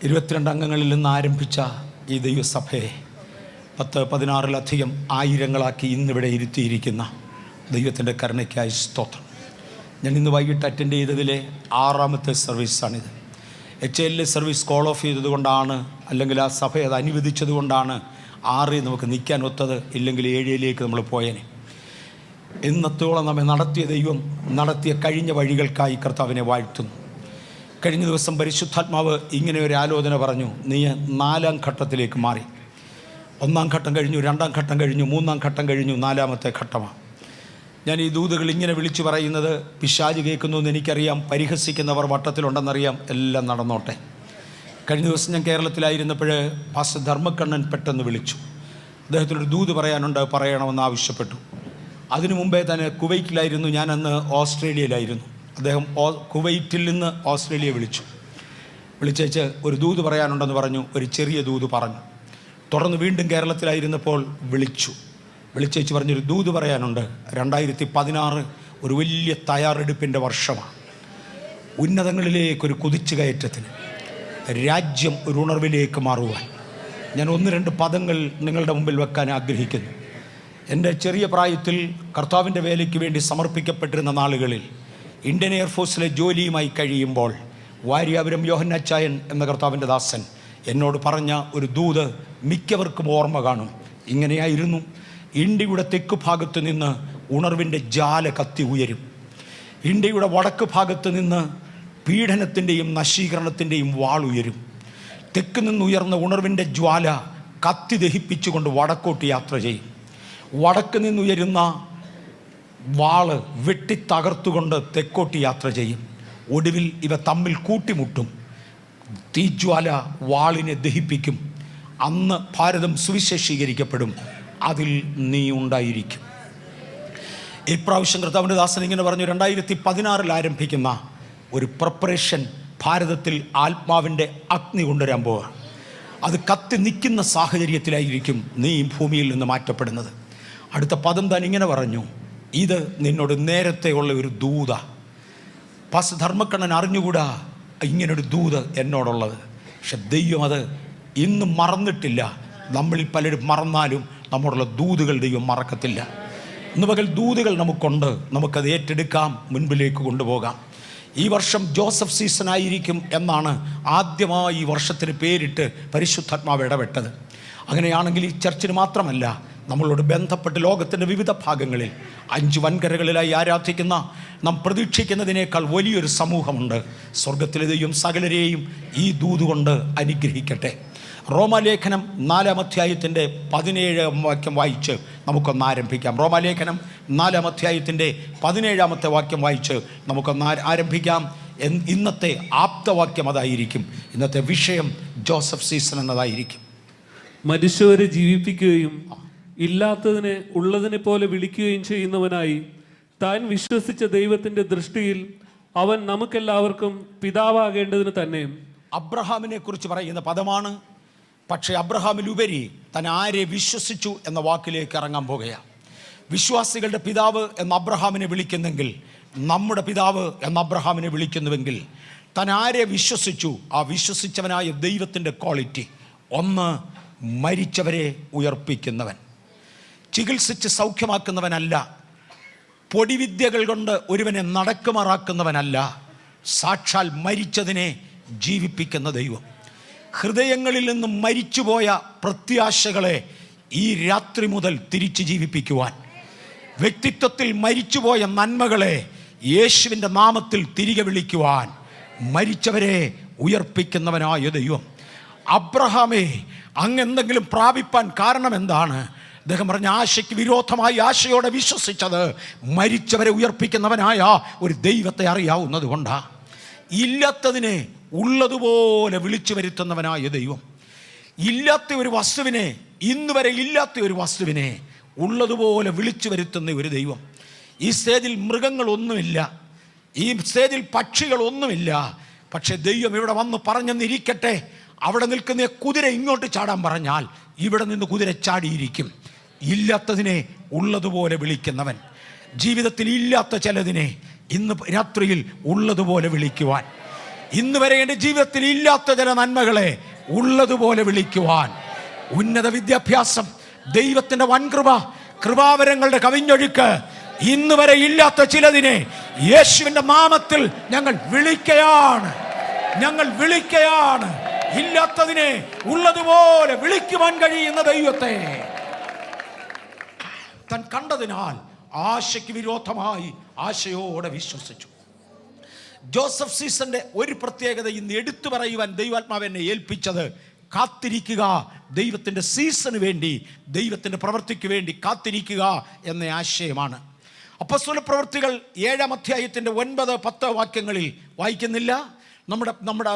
22 അംഗങ്ങളിൽ നിന്ന് ആരംഭിച്ച ഈ ദൈവസഭയെ 10-16 ആയിരങ്ങളാക്കി ഇന്നിവിടെ ഇരുത്തിയിരിക്കുന്ന ദൈവത്തിൻ്റെ കരുണയ്ക്കായി സ്തോത്രം. ഞാൻ ഇന്ന് വൈകിട്ട് അറ്റൻഡ് ചെയ്തതിലെ 6ാമത്തെ സർവീസാണിത്. HL സർവീസ് കോൾ ഓഫ് ചെയ്തതുകൊണ്ടാണ്, അല്ലെങ്കിൽ ആ സഭ അത് അനുവദിച്ചതുകൊണ്ടാണ് 6 നമുക്ക് നിൽക്കാൻ ഒത്തത്. ഇല്ലെങ്കിൽ 7 നമ്മൾ പോയേനെ. ഇന്നത്തോളം നമ്മെ നടത്തിയ ദൈവം നടത്തിയ കഴിഞ്ഞ വഴികൾക്കായി കർത്താവിനെ വാഴ്ത്തുന്നു. കഴിഞ്ഞ ദിവസം പരിശുദ്ധാത്മാവ് ഇങ്ങനെ ഒരു ആലോചന പറഞ്ഞു. നീ 4ാം ഘട്ടത്തിലേക്ക് മാറി. 1ാം ഘട്ടം കഴിഞ്ഞു, 2ാം ഘട്ടം കഴിഞ്ഞു, 3ാം ഘട്ടം കഴിഞ്ഞു, 4ാമത്തെ ഘട്ടമാണ്. ഞാൻ ഈ ദൂതുകൾ ഇങ്ങനെ വിളിച്ചു പറയുന്നത് പിശാച് കേൾക്കുന്നു എന്ന് എനിക്കറിയാം, പരിഹസിക്കുന്നവർ വട്ടത്തിലുണ്ടെന്നറിയാം. എല്ലാം നടന്നോട്ടെ. കഴിഞ്ഞ ദിവസം ഞാൻ കേരളത്തിലായിരുന്നപ്പോൾ പാസ്റ്റർ ധർമ്മക്കണ്ണൻ പെട്ടെന്ന് വിളിച്ചു. അദ്ദേഹത്തിനൊരു ദൂത് പറയാനുണ്ട്, പറയണമെന്ന് ആവശ്യപ്പെട്ടു. അതിനു മുമ്പേ തന്നെ കുവൈറ്റിലായിരുന്നു, ഞാൻ അന്ന് ഓസ്ട്രേലിയയിലായിരുന്നു. അദ്ദേഹം കുവൈറ്റിൽ നിന്ന് ഓസ്ട്രേലിയ വിളിച്ചേച്ച് ഒരു ദൂത് പറയാനുണ്ടെന്ന് പറഞ്ഞു. ഒരു ചെറിയ ദൂത് പറഞ്ഞു. തുടർന്ന് വീണ്ടും കേരളത്തിലായിരുന്നപ്പോൾ വിളിച്ചേച്ച് പറഞ്ഞൊരു ദൂത് പറയാനുണ്ട്. 2016 ഒരു വലിയ തയ്യാറെടുപ്പിൻ്റെ വർഷമാണ്. ഉന്നതങ്ങളിലേക്കൊരു കുതിച്ചുകയറ്റത്തിന്, രാജ്യം ഒരു ഉണർവിലേക്ക് മാറുവാൻ ഞാൻ 1-2 പദങ്ങൾ നിങ്ങളുടെ മുമ്പിൽ വെക്കാൻ ആഗ്രഹിക്കുന്നു. എൻ്റെ ചെറിയ പ്രായത്തിൽ കർത്താവിൻ്റെ വേലയ്ക്ക് വേണ്ടി സമർപ്പിക്കപ്പെട്ടിരുന്ന നാളുകളിൽ ഇന്ത്യൻ എയർഫോഴ്സിലെ ജോലിയുമായി കഴിയുമ്പോൾ വാര്യാപുരം യോഹന്നാച്ചായൻ എന്ന കർത്താവിൻ്റെ ദാസൻ എന്നോട് പറഞ്ഞ ഒരു ദൂത് മിക്കവർക്കും ഓർമ്മ കാണും. ഇങ്ങനെയായിരുന്നു: ഇന്ത്യയുടെ തെക്ക് ഭാഗത്ത് നിന്ന് ഉണർവിൻ്റെ ജ്വാല കത്തി ഉയരും. ഇന്ത്യയുടെ വടക്ക് ഭാഗത്ത് നിന്ന് പീഡനത്തിൻ്റെയും നശീകരണത്തിൻ്റെയും വാളുയരും. തെക്ക് നിന്നുയർന്ന ഉണർവിൻ്റെ ജ്വാല കത്തി ദഹിപ്പിച്ചുകൊണ്ട് വടക്കോട്ട് യാത്ര ചെയ്യും. വടക്ക് നിന്നുയരുന്ന വാള് വെട്ടിത്തകർത്തുകൊണ്ട് തെക്കോട്ട് യാത്ര ചെയ്യും. ഒടുവിൽ ഇവ തമ്മിൽ കൂട്ടിമുട്ടും. തീജ്വാല വാളിനെ ദഹിപ്പിക്കും. അന്ന് ഭാരതം സുവിശേഷീകരിക്കപ്പെടും. അതിൽ നീ ഉണ്ടായിരിക്കും. ഇപ്രാവശ്യം കർത്താവിൻ്റെ ദാസൻ ഇങ്ങനെ പറഞ്ഞു, 2016 ആരംഭിക്കുന്ന ഒരു പ്രിപ്പറേഷൻ ഭാരതത്തിൽ ആത്മാവിൻ്റെ അഗ്നി കൊണ്ടുവരാൻ പോവുക. അത് കത്തി നിൽക്കുന്ന സാഹചര്യത്തിലായിരിക്കും നീ ഭൂമിയിൽ നിന്ന് മാറ്റപ്പെടുന്നത്. അടുത്ത പദം താൻ ഇങ്ങനെ പറഞ്ഞു: ഇത് നിന്നോട് നേരത്തെ ഉള്ള ഒരു ദൂത. പാസ്റ്റർ ധർമ്മക്കണ്ണൻ അറിഞ്ഞുകൂടാ ഇങ്ങനൊരു ദൂത് എന്നോടുള്ളത്. പക്ഷെ ദൈവം അത് ഇന്നും മറന്നിട്ടില്ല. നമ്മളിൽ പലരും മറന്നാലും നമ്മളുള്ള ദൂതുകൾ ദൈവം മറക്കത്തില്ല. ഇന്ന് പകൽ ദൂതുകൾ നമുക്കുണ്ട്. നമുക്കത് ഏറ്റെടുക്കാം, മുൻപിലേക്ക് കൊണ്ടുപോകാം. ഈ വർഷം ജോസഫ് സീസൺ ആയിരിക്കും എന്നാണ് ആദ്യമായി ഈ വർഷത്തിന് പേരിട്ട് പരിശുദ്ധാത്മാവ് ഇടപെട്ടത്. അങ്ങനെയാണെങ്കിൽ ഈ ചർച്ചിന് മാത്രമല്ല, നമ്മളോട് ബന്ധപ്പെട്ട് ലോകത്തിൻ്റെ വിവിധ ഭാഗങ്ങളിൽ 5 വൻകരകളിലായി ആരാധിക്കുന്ന നാം പ്രതീക്ഷിക്കുന്നതിനേക്കാൾ വലിയൊരു സമൂഹമുണ്ട്. സ്വർഗത്തിലെ ദൈവം സകലരെയും ഈ ദൂതുകൊണ്ട് അനുഗ്രഹിക്കട്ടെ. റോമാലേഖനം 4-ാം അധ്യായത്തിൻ്റെ 17-ാം വാക്യം വായിച്ച് നമുക്കൊന്ന് ആരംഭിക്കാം. റോമാലേഖനം 4-ാം അധ്യായത്തിൻ്റെ 17-ാമത്തെ വാക്യം വായിച്ച് നമുക്കൊന്ന് ആരംഭിക്കാം. ഇന്നത്തെ ആപ്തവാക്യം അതായിരിക്കും. ഇന്നത്തെ വിഷയം ജോസഫ് സീസൺ എന്നതായിരിക്കും. മനുഷ്യരെ ജീവിപ്പിക്കുകയും ഇല്ലാത്തതിനെ ഉള്ളതിനെ പോലെ വിളിക്കുകയും ചെയ്യുന്നവനായി താൻ വിശ്വസിച്ച ദൈവത്തിൻ്റെ ദൃഷ്ടിയിൽ അവൻ നമുക്കെല്ലാവർക്കും പിതാവാകേണ്ടതിന് തന്നെ. അബ്രഹാമിനെ കുറിച്ച് പറയുന്ന പദമാണ്. പക്ഷേ അബ്രഹാമിലുപരി താൻ ആരെ വിശ്വസിച്ചു എന്ന വാക്കിലേക്ക് ഇറങ്ങാൻ പോകുകയാണ്. വിശ്വാസികളുടെ പിതാവ് എന്ന അബ്രഹാമിനെ വിളിക്കുന്നെങ്കിൽ, നമ്മുടെ പിതാവ് എന്ന അബ്രഹാമിനെ വിളിക്കുന്നുവെങ്കിൽ, താൻ ആരെ വിശ്വസിച്ചു, ആ വിശ്വസിച്ചവനായ ദൈവത്തിൻ്റെ ക്വാളിറ്റി ഒന്ന്, മരിച്ചവരെ ഉയർപ്പിക്കുന്നവൻ. ചികിത്സിച്ച് സൗഖ്യമാക്കുന്നവനല്ല, പൊടിവിദ്യകൾ കൊണ്ട് ഒരുവനെ നടക്കുമാറാക്കുന്നവനല്ല, സാക്ഷാൽ മരിച്ചതിനെ ജീവിപ്പിക്കുന്ന ദൈവം. ഹൃദയങ്ങളിൽ നിന്നും മരിച്ചുപോയ പ്രത്യാശകളെ ഈ രാത്രി മുതൽ തിരിച്ചു ജീവിപ്പിക്കുവാൻ, വ്യക്തിത്വത്തിൽ മരിച്ചുപോയ നന്മകളെ യേശുവിൻ്റെ നാമത്തിൽ തിരികെ വിളിക്കുവാൻ മരിച്ചവരെ ഉയർപ്പിക്കുന്നവനായ ദൈവം. അബ്രഹാമേ, അങ്ങെന്തെങ്കിലും പ്രാപിപ്പാൻ കാരണം എന്താണ്? അദ്ദേഹം പറഞ്ഞ ആശയ്ക്ക് വിരോധമായി ആശയോടെ വിശ്വസിച്ചത് മരിച്ചവരെ ഉയർപ്പിക്കുന്നവനായ ഒരു ദൈവത്തെ അറിയാവുന്നത് കൊണ്ടാണ്. ഇല്ലാത്തതിനെ ഉള്ളതുപോലെ വിളിച്ചു വരുത്തുന്നവനായ ദൈവം. ഇല്ലാത്ത ഒരു വസ്തുവിനെ, ഇന്ന് വരെ ഇല്ലാത്ത ഒരു വസ്തുവിനെ ഉള്ളതുപോലെ വിളിച്ചു വരുത്തുന്ന ഒരു ദൈവം. ഈ സ്റ്റേജിൽ മൃഗങ്ങളൊന്നുമില്ല, ഈ സ്റ്റേജിൽ പക്ഷികളൊന്നുമില്ല. പക്ഷെ ദൈവം ഇവിടെ വന്ന് പറഞ്ഞെന്നിരിക്കട്ടെ, അവിടെ നിൽക്കുന്ന കുതിര ഇങ്ങോട്ട് ചാടാൻ പറഞ്ഞാൽ ഇവിടെ നിന്ന് കുതിര ചാടിയിരിക്കും. ഇല്ലാത്തതിനെ ഉള്ളതുപോലെ വിളിക്കുന്നവൻ. ജീവിതത്തിൽ ഇല്ലാത്ത ചിലതിനെ ഇന്ന് രാത്രിയിൽ ഉള്ളതുപോലെ വിളിക്കുവാൻ, ഇന്ന് വരെ എൻ്റെ ജീവിതത്തിൽ ഇല്ലാത്ത ചില നന്മകളെ ഉള്ളതുപോലെ വിളിക്കുവാൻ, ഉന്നത വിദ്യാഭ്യാസം, ദൈവത്തിൻ്റെ വൻകൃപ, കൃപാവരങ്ങളുടെ കവിഞ്ഞൊഴുക്ക്, ഇന്ന് വരെ ഇല്ലാത്ത ചിലതിനെ യേശുവിൻ്റെ നാമത്തിൽ ഞങ്ങൾ വിളിക്കുകയാണ്. ഇല്ലാത്തതിനെ ഉള്ളതുപോലെ വിളിക്കുവാൻ കഴിയുന്ന ദൈവത്തെ താൻ കണ്ടതിനാൽ ആശയ്ക്ക് വിരോധമായി ആശയോടെ വിശ്വസിച്ചു. ജോസഫ് സീസന്റെ ഒരു പ്രത്യേകത ഇന്ന് എടുത്തു പറയുവാൻ ദൈവാത്മാവ് എന്നെ ഏൽപ്പിച്ചത്, കാത്തിരിക്കുക, ദൈവത്തിൻ്റെ സീസണ് വേണ്ടി, ദൈവത്തിൻ്റെ പ്രവൃത്തിക്ക് വേണ്ടി കാത്തിരിക്കുക എന്ന ആശയമാണ്. അപ്പോസ്തല പ്രവൃത്തികൾ 7-ാം അധ്യായത്തിൻ്റെ 9-10 വാക്യങ്ങളിൽ വായിക്കുന്നില്ല. നമ്മുടെ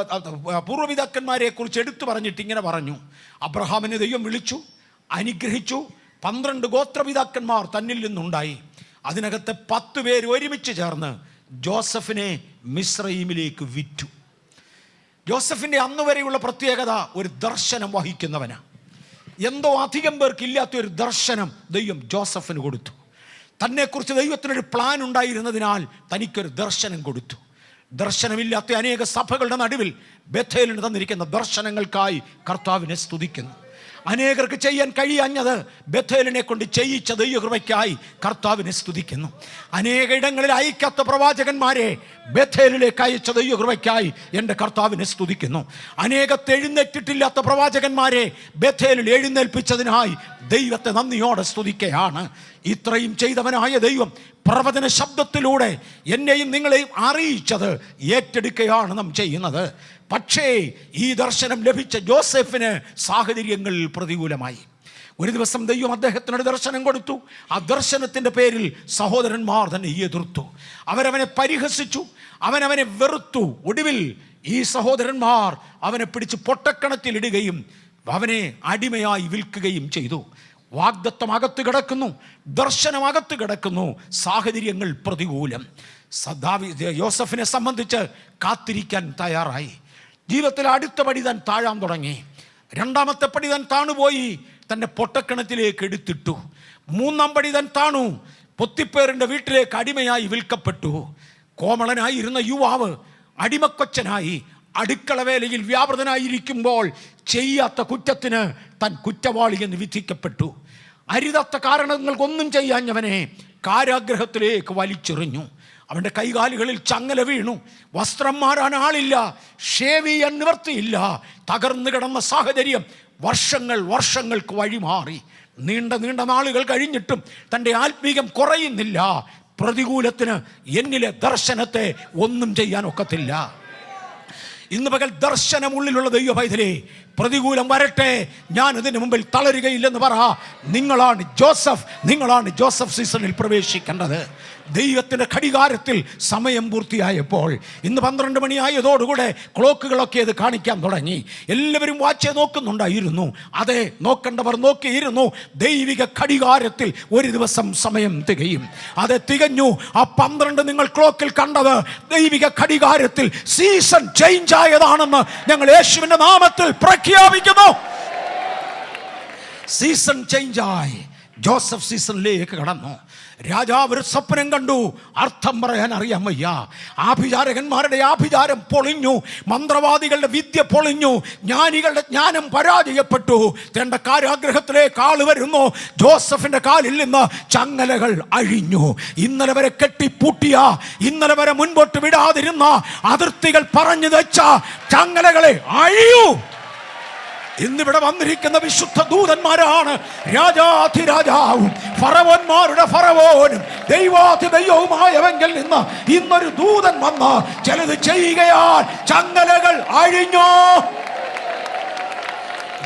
പൂർവ്വപിതാക്കന്മാരെ കുറിച്ച് എടുത്തു പറഞ്ഞിട്ട് ഇങ്ങനെ പറഞ്ഞു: അബ്രഹാമിനെ ദൈവം വിളിച്ചു, അനുഗ്രഹിച്ചു, 12 ഗോത്രപിതാക്കന്മാർ തന്നിൽ നിന്നുണ്ടായി. അതിനകത്ത് 10 പേര് ഒരുമിച്ച് ചേർന്ന് ജോസഫിനെ മിസ്രയീമിലേക്ക് വിറ്റു. ജോസഫിൻ്റെ അന്ന് വരെയുള്ള പ്രത്യേകത ഒരു ദർശനം വഹിക്കുന്നവനാണ്. എന്തോ അധികം പേർക്ക് ഇല്ലാത്ത ഒരു ദർശനം ദൈവം ജോസഫിന് കൊടുത്തു. തന്നെക്കുറിച്ച് ദൈവത്തിനൊരു പ്ലാൻ ഉണ്ടായിരുന്നതിനാൽ തനിക്കൊരു ദർശനം കൊടുത്തു. ദർശനമില്ലാത്ത അനേക സഭകളുടെ നടുവിൽ ബേഥേലിന് തന്നിരിക്കുന്ന ദർശനങ്ങൾക്കായി കർത്താവിനെ സ്തുതിക്കുന്നു. അനേകർക്ക് ചെയ്യാൻ കഴിയാഞ്ഞത് ബേഥേലിനെ കൊണ്ട് ചെയ്യിച്ച ദൈവകൃപയ്ക്കായി കർത്താവിനെ സ്തുതിക്കുന്നു. അനേക ഇടങ്ങളിൽ അയക്കാത്ത പ്രവാചകന്മാരെ ബേഥേലിലേക്ക് അയച്ച ദൈവകൃപയ്ക്കായി എൻ്റെ കർത്താവിനെ സ്തുതിക്കുന്നു. അനേകത്തെ എഴുന്നേറ്റിട്ടില്ലാത്ത പ്രവാചകന്മാരെ ബേഥേലിൽ എഴുന്നേൽപ്പിച്ചതിനായി ദൈവത്തെ നന്ദിയോടെ സ്തുതിക്കുകയാണ്. ഇത്രയും ചെയ്തവനായ ദൈവം പ്രവചന ശബ്ദത്തിലൂടെ എന്നെയും നിങ്ങളെയും അറിയിച്ചത് ഏറ്റെടുക്കുകയാണ് നാം ചെയ്യുന്നത്. പക്ഷേ ഈ ദർശനം ലഭിച്ച ജോസഫിന് സാഹചര്യങ്ങൾ പ്രതികൂലമായി. ഒരു ദിവസം ദൈവം അദ്ദേഹത്തിനൊരു ദർശനം കൊടുത്തു. ആ ദർശനത്തിൻ്റെ പേരിൽ സഹോദരന്മാർ തന്നെ എതിർത്തു. അവരവനെ പരിഹസിച്ചു, അവനവനെ വെറുത്തു. ഒടുവിൽ ഈ സഹോദരന്മാർ അവനെ പിടിച്ച് പൊട്ടക്കണത്തിലിടുകയും അവനെ അടിമയായി വിൽക്കുകയും ചെയ്തു. വാഗ്ദത്തം അകത്ത് കിടക്കുന്നു, ദർശനം അകത്ത് കിടക്കുന്നു, സാഹചര്യങ്ങൾ പ്രതികൂലം. യോസഫിനെ സംബന്ധിച്ച് കാത്തിരിക്കാൻ തയ്യാറായി. ജീവിതത്തിൽ അടുത്ത പടി താൻ താഴാൻ തുടങ്ങി. 2ാമത്തെ പടി താൻ താണുപോയി, തന്നെ പൊട്ടക്കിണറ്റിലേക്ക് എടുത്തിട്ടു. 3ാം പടി താൻ താണു, പൊത്തിപ്പേറിൻ്റെ വീട്ടിലേക്ക് അടിമയായി വിൽക്കപ്പെട്ടു. കോമളനായിരുന്ന യുവാവ് അടിമക്കൊച്ചനായി അടുക്കള വേലയിൽ വ്യാപൃതനായിരിക്കുമ്പോൾ ചെയ്യാത്ത കുറ്റത്തിന് താൻ കുറ്റവാളി എന്ന് വിധിക്കപ്പെട്ടു. അരുതാത്ത കാരണങ്ങൾക്കൊന്നും ചെയ്യാഞ്ഞവനെ കാരാഗ്രഹത്തിലേക്ക് വലിച്ചെറിഞ്ഞു. അവൻ്റെ കൈകാലുകളിൽ ചങ്ങല വീണു. വസ്ത്രം മാറാൻ ആളില്ല, ഷേവ് ചെയ്യാൻ നിവർത്തിയില്ല. തകർന്നു കിടന്ന സാഹചര്യം വർഷങ്ങൾക്ക് വഴിമാറി. നീണ്ട നാളുകൾ കഴിഞ്ഞിട്ടും തൻ്റെ ആത്മീകം കുറയുന്നില്ല. പ്രതികൂലത്തിന് എന്നിലെ ദർശനത്തെ ഒന്നും ചെയ്യാൻ ഒക്കത്തില്ല. ഇന്ന് പകൽ ദർശനമുള്ളിലുള്ള ദൈവ പൈതലേ, പ്രതികൂലം വരട്ടെ, ഞാൻ ഇതിന് മുമ്പിൽ തളരുകയില്ലെന്ന് പറ. നിങ്ങളാണ് ജോസഫ് സീസണിൽ പ്രവേശിക്കേണ്ടത്. ദൈവത്തിൻ്റെ ഘടികാരത്തിൽ സമയം പൂർത്തിയായപ്പോൾ, ഇന്ന് 12 മണിയായതോടുകൂടെ ക്ലോക്കുകളൊക്കെ അത് കാണിക്കാൻ തുടങ്ങി. എല്ലാവരും വാച്ച് നോക്കുന്നുണ്ടായിരുന്നു. അതെ, നോക്കേണ്ടവർ നോക്കിയിരുന്നു. ദൈവിക ഘടികാരത്തിൽ ഒരു ദിവസം സമയം തികയും. അത് തികഞ്ഞു. ആ 12 നിങ്ങൾ ക്ലോക്കിൽ കണ്ടത് ദൈവിക ഘടികാരത്തിൽ സീസൺ ചേഞ്ച് ആയതാണെന്ന് ഞങ്ങൾ യേശുവിൻ്റെ നാമത്തിൽ പ്രഖ്യാപിക്കുന്നു. സീസൺ ചേഞ്ചായി ജോസഫ് സീസണിലേക്ക് കടന്നു. രാജാവ് ഒരു സ്വപ്നം കണ്ടു. അർത്ഥം പറയാൻ അറിയാൻ വയ്യ. ആഭിചാരകന്മാരുടെ ആഭിചാരം പൊളിഞ്ഞു, മന്ത്രവാദികളുടെ വിദ്യ പൊളിഞ്ഞു, ജ്ഞാനികളുടെ ജ്ഞാനം പരാജയപ്പെട്ടു. തന്റെ കാരാഗ്രഹത്തിലേക്ക് ആള് വരുന്നു. ജോസഫിന്റെ കാലിൽ നിന്ന് ചങ്ങലകൾ അഴിഞ്ഞു. ഇന്നലെ വരെ കെട്ടിപ്പൂട്ടിയ, ഇന്നലെ വരെ മുൻപോട്ട് വിടാതിരുന്ന അതിർത്തികൾ പറഞ്ഞു വെച്ച ചങ്ങലകളെ അഴിയൂ. ഇന്നിവിടെ വന്നിരിക്കുന്ന വിശുദ്ധ ദൂതന്മാരാണ് രാജാധിരാജാവും ഫറവോന്മാരുടെ ഫറവോനും ദൈവാധിദൈവവുമായവങ്കിൽ നിന്ന് ഇന്നൊരു ദൂതൻ വന്ന് ചിലത് ചെയ്യുകയാൽ ചങ്ങലകൾ അഴിഞ്ഞു.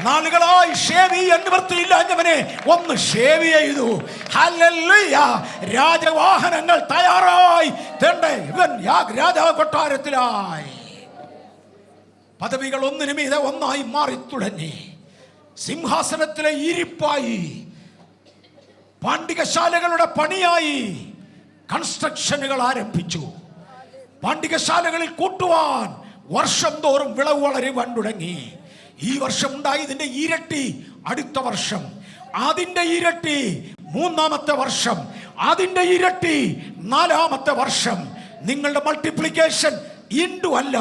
നാളുകളായി ഷേവ് ചെയ്യാൻ നിവൃത്തിയില്ലാഞ്ഞവനെ ഒന്ന് ഷേവ് ചെയ്തു. ഹല്ലേലൂയ. രാജവാഹനങ്ങൾ തയ്യാറായി. ഇവൻ രാജാ കൊട്ടാരത്തിലായി. പദവികൾ ഒന്നിനു മീതെ ഒന്നായി മാറി തുടങ്ങി. സിംഹാസനത്തിലെ ഇരിപ്പായി, പാണ്ഡികശാലകളുടെ പണിയായി, കൺസ്ട്രക്ഷനുകൾ ആരംഭിച്ചു. പാണ്ഡികശാലകളിൽ കൂട്ടുവാൻ വർഷം തോറും വിളവ് വളരുവാൻ തുടങ്ങി. ഈ വർഷം ഉണ്ടായതിന്റെ ഇരട്ടി അടുത്ത വർഷം, അതിന്റെ ഇരട്ടി 3ാമത്തെ വർഷം, അതിന്റെ ഇരട്ടി 4ാമത്തെ വർഷം. നിങ്ങളുടെ മൾട്ടിപ്ലിക്കേഷൻ ഇൻഡു അല്ല,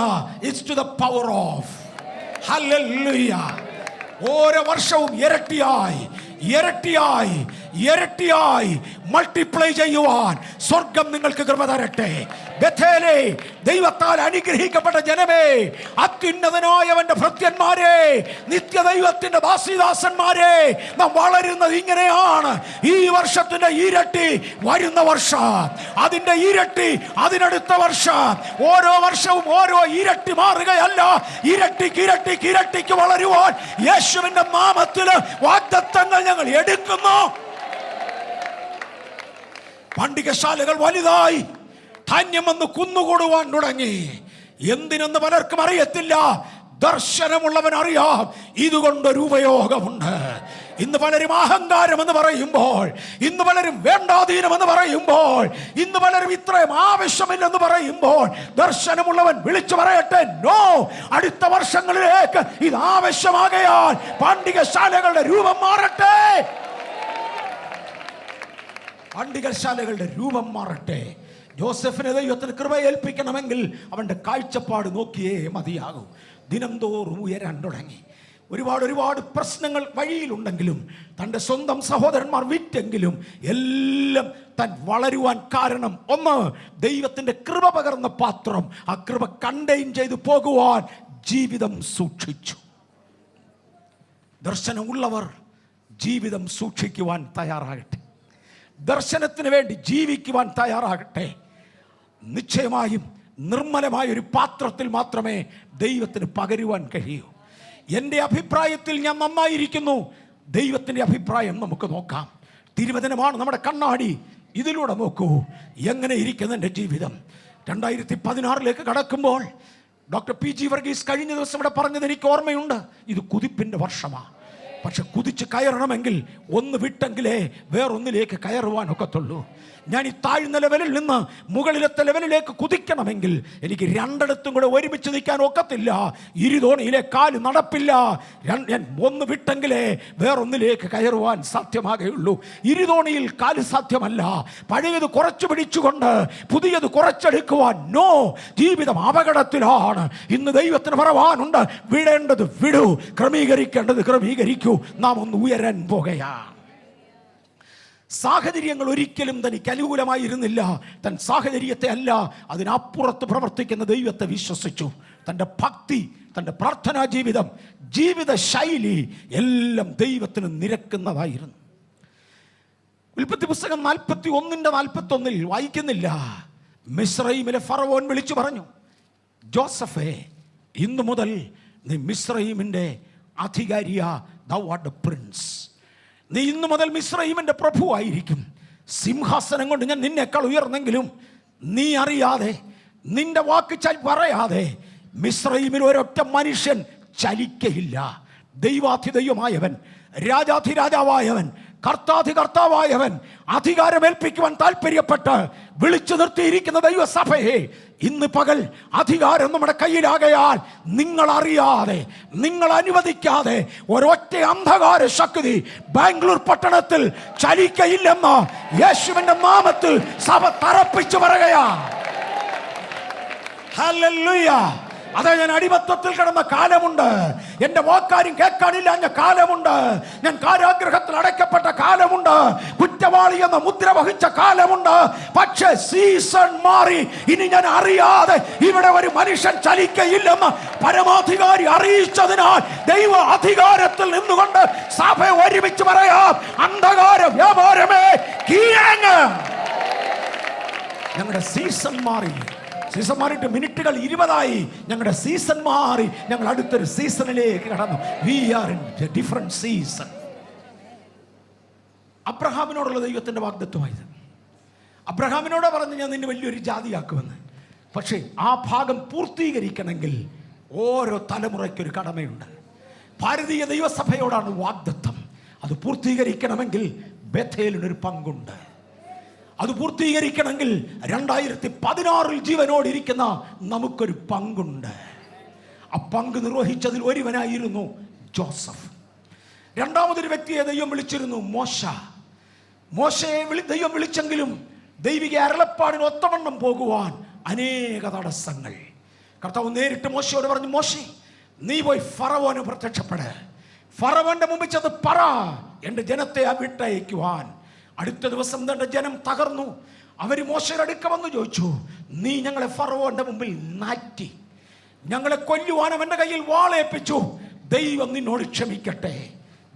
it's to the power of. Hallelujah. ഓരോ വർഷവും ഇരട്ടിയായി ഇരട്ടിയായി ഇരട്ടിയായി മൾട്ടിപ്ലൈ ചെയ്യുവാൻ സ്വർഗം നിങ്ങൾക്ക് കൃപ തരട്ടെ. ബേഥേലേ, ദൈവത്താൽ അനുഗ്രഹിക്കപ്പെട്ട ജനമേ, അത്യുന്നതനായവന്റെ ഭൃത്യന്മാരെ, നിത്യദൈവത്തിന്റെ ദാസിദാസന്മാരെ, നാം വളരുന്നത് ഇങ്ങനെയാണ്. ഈ വർഷത്തിന്റെ ഇരട്ടി വരുന്ന വർഷം, അതിന്റെ ഇരട്ടി അതിനടുത്ത വർഷം, ഓരോ വർഷവും ഓരോ ഇരട്ടി മാറുകയല്ല, ഇരട്ടിക്ക് ഇരട്ടിക്ക് ഇരട്ടിക്ക് വളരുവാൻ യേശുവിന്റെ നാമത്തിൽ വാഗ്ദത്തങ്ങൾ ഞങ്ങൾ എടുക്കുന്നു. പണ്ടികശാലകൾ വലുതായി ധാന്യം വന്ന് കുന്നുകൂടുവാൻ തുടങ്ങി. എന്തിനെന്ന് പലർക്കും അറിയത്തില്ല. ദർശനമുള്ളവൻ അറിയാം ഇതുകൊണ്ടൊരു ഉപയോഗമുണ്ട്. ഇന്ന് പലരും അഹങ്കാരം എന്ന് പറയുമ്പോൾ, ഇന്ന് പലരും വേണ്ടാധീനമെന്ന് പറയുമ്പോൾ, ഇന്ന് പലരും ഇത്രയും ആവശ്യമില്ലെന്ന് പറയുമ്പോൾ, ദർശനമുള്ളവൻ വിളിച്ചു പറയട്ടെ, നോ, അടുത്ത വർഷങ്ങളിലേക്ക് ഇത് ആവശ്യമാകയാൽ പണ്ടികശാലകളുടെ രൂപം മാറട്ടെ. പണ്ടികശാലകളുടെ രൂപം മാറട്ടെ. ജോസഫിനെ ദൈവത്തിന് കൃപ ഏൽപ്പിക്കണമെങ്കിൽ അവന്റെ കാഴ്ചപ്പാട് നോക്കിയേ മതിയാകൂ. ദിനംതോറും ഉയരാൻ തുടങ്ങി. ഒരുപാട് പ്രശ്നങ്ങൾ വഴിയിലുണ്ടെങ്കിലും, തൻ്റെ സ്വന്തം സഹോദരന്മാർ വിറ്റെങ്കിലും എല്ലാം താൻ വളരുവാൻ കാരണം ഒന്ന്, ദൈവത്തിൻ്റെ കൃപ പകർന്ന പാത്രം, ആ കൃപ കണ്ടെയ്ൻ ചെയ്തു പോകുവാൻ ജീവിതം സൂക്ഷിച്ചു. ദർശനമുള്ളവർ ജീവിതം സൂക്ഷിക്കുവാൻ തയ്യാറാകട്ടെ. ദർശനത്തിന് വേണ്ടി ജീവിക്കുവാൻ തയ്യാറാകട്ടെ. നിശ്ചയമായും നിർമ്മലമായ ഒരു പാത്രത്തിൽ മാത്രമേ ദൈവത്തിന് പകരുവാൻ കഴിയൂ. എൻ്റെ അഭിപ്രായത്തിൽ ഞാൻ നന്നായിരിക്കുന്നു. ദൈവത്തിൻ്റെ അഭിപ്രായം നമുക്ക് നോക്കാം. തിരുവചനമാണ് നമ്മുടെ കണ്ണാടി. ഇതിലൂടെ നോക്കൂ എങ്ങനെ ഇരിക്കുന്നു എൻ്റെ ജീവിതം. 2016 കടക്കുമ്പോൾ ഡോക്ടർ PG വർഗീസ് കഴിഞ്ഞ ദിവസം ഇവിടെ പറഞ്ഞത് എനിക്ക് ഓർമ്മയുണ്ട്. ഇത് കുതിപ്പിൻ്റെ വർഷമാണ്. പക്ഷെ കുതിച്ച് കയറണമെങ്കിൽ ഒന്ന് വിട്ടെങ്കിലേ വേറൊന്നിലേക്ക് കയറുവാൻ ഒക്കത്തുള്ളൂ. ഞാൻ ഈ താഴ്ന്ന ലെവലിൽ നിന്ന് മുകളിലത്തെ ലെവലിലേക്ക് കുതിക്കണമെങ്കിൽ എനിക്ക് രണ്ടിടത്തും കൂടെ ഒരുമിച്ച് നിൽക്കാൻ ഒക്കത്തില്ല. ഇരുതോണിയിലെ കാല് നടപ്പില്ല. ഞാൻ ഒന്ന് വിട്ടെങ്കിലേ വേറൊന്നിലേക്ക് കയറുവാൻ സാധ്യമാകുകയുള്ളൂ. ഇരുതോണിയിൽ കാല് സാധ്യമല്ല. പഴയത് കുറച്ച് പിടിച്ചുകൊണ്ട് പുതിയത് കുറച്ചെടുക്കുവാൻ നോ. ജീവിതം അപകടത്തിലാണ്. ഇന്ന് ദൈവത്തിന് പറവാനുണ്ട്, വിടേണ്ടത് വിടൂ, ക്രമീകരിക്കേണ്ടത് ക്രമീകരിക്കൂ. നാം ഒന്ന് ഉയരാൻ പോകുകയാണ്. സാഹചര്യങ്ങൾ ഒരിക്കലും തനിക്ക് അനുകൂലമായിരുന്നില്ല. തൻ സാഹചര്യത്തെ അല്ല, അതിനപ്പുറത്ത് പ്രവർത്തിക്കുന്ന ദൈവത്തെ വിശ്വസിച്ചു. തൻ്റെ ഭക്തി, തൻ്റെ പ്രാർത്ഥനാ ജീവിതം, ജീവിത ശൈലി എല്ലാം ദൈവത്തിന് നിരക്കുന്നതായിരുന്നു. ഉൽപ്പത്തി പുസ്തകം 41:41 വായിക്കുന്നില്ല, മിസ്രയീമിലെ ഫറവോൻ വിളിച്ചു പറഞ്ഞു, ജോസഫേ, ഇന്നു മുതൽ നീ മിസ്രയീമിൻ്റെ അധികാരിയാ, thou art the prince. നീ ഇന്നു മുതൽ മിസ്രയീമിൻ്റെ പ്രഭുവായിരിക്കും. സിംഹാസനം കൊണ്ട് ഞാൻ നിന്നേക്കാൾ ഉയർന്നെങ്കിലും നീ അറിയാതെ, നിന്റെ വാക്ക് പറയാതെ മിസ്രയീമിൽ ഒരൊറ്റ മനുഷ്യൻ ചലിക്കയില്ല. ദൈവാധിദൈവമായവൻ, രാജാധിരാജാവായവൻ, കർത്താധികർത്താവായവൻ അധികാരമേൽപ്പിക്കുവാൻ താല്പര്യപ്പെട്ട് വിളിച്ചു നിർത്തിയിരിക്കുന്ന ദൈവസഭയെ ഇന്ന് പകൽ അധികാരം നമ്മുടെ കയ്യിലാകയാൽ നിങ്ങൾ അറിയാതെ, നിങ്ങൾ അനുവദിക്കാതെ ഒരൊറ്റ അന്ധകാര ശക്തി ബാംഗ്ലൂർ പട്ടണത്തിൽ ചലിക്കയില്ലെന്ന് യേശുവിന്റെ നാമത്തിൽ സഭ തറപ്പിച്ചു പറയുകയാണ്. ഹല്ലേലൂയ. അതെ, ഞാൻ അടിമത്തത്തിൽ കിടന്ന കാലമുണ്ട്. എൻ്റെ വാക്കാരും കേൾക്കാനില്ല കാലമുണ്ട്. ഞാൻ കാരാഗ്രഹത്തിൽ അടയ്ക്കപ്പെട്ട കാലമുണ്ട്. കുറ്റവാളി എന്ന മുദ്ര വഹിച്ച കാലമുണ്ട്. പക്ഷേ സീസൺ മാറി. ഇനി ഞാൻ അറിയാതെ ഇവിടെ ഒരു മനുഷ്യൻ ചലിക്കയില്ലെന്ന് പരമാധികാരി അറിയിച്ചതിനാൽ ദൈവ അധികാരത്തിൽ നിന്നുകൊണ്ട് സഭ ഒരുമിച്ച് പറയാം, അന്ധകാര വ്യാപാരമേ കീഴടങ്ങ്. ഞങ്ങളുടെ സീസൺ മാറി. സീസൺ മാറിയിട്ട് മിനിറ്റുകൾ 20 ഞങ്ങളുടെ സീസൺ മാറി. ഞങ്ങൾ അടുത്തൊരു സീസണിലേക്ക് കടന്നു. We are in a different season. അബ്രഹാമിനോടുള്ള ദൈവത്തിൻ്റെ വാഗ്ദത്വമായത്. അബ്രഹാമിനോട് പറഞ്ഞ് ഞാൻ നിന്നെ വലിയൊരു ജാതിയാക്കുമെന്ന്. പക്ഷേ ആ ഭാഗം പൂർത്തീകരിക്കണമെങ്കിൽ ഓരോ തലമുറയ്ക്കൊരു കടമയുണ്ട്. ഭാരതീയ ദൈവസഭയോടാണ് വാഗ്ദത്തം. അത് പൂർത്തീകരിക്കണമെങ്കിൽ ബേഥേലിനൊരു പങ്കുണ്ട്. അത് പൂർത്തീകരിക്കണമെങ്കിൽ 2016 ജീവനോടിരിക്കുന്ന നമുക്കൊരു പങ്കുണ്ട്. ആ പങ്ക് നിർവഹിച്ചതിൽ ഒരുവനായിരുന്നു ജോസഫ്. രണ്ടാമതൊരു വ്യക്തിയെ ദൈവം വിളിച്ചിരുന്നു, മോശയെ ദൈവം വിളിച്ചെങ്കിലും ദൈവിക അരുളപ്പാടിന് ഒത്തവണ്ണം പോകുവാൻ അനേക തടസ്സങ്ങൾ. കർത്താവ് നേരിട്ട് മോശയോട് പറഞ്ഞു, മോശെ നീ പോയി ഫറവോന് പ്രത്യക്ഷപ്പെട്, ഫറവോന്റെ മുമ്പിൽ ചെന്ന് പറ എൻ്റെ ജനത്തെ വിട്ടയക്കുവാൻ. അടുത്ത ദിവസം തന്റെ ജനം തകർന്നു. അവർ മോശയുടെ അടുക്ക വന്ന് ചോദിച്ചു, നീ ഞങ്ങളെ ഫറവോന്റെ മുമ്പിൽ നാറ്റി, ഞങ്ങളെ കൊല്ലുവാൻ അവന്റെ കയ്യിൽ വാളേൽപ്പിച്ചു, ദൈവം നിന്നോട് ക്ഷമിക്കട്ടെ.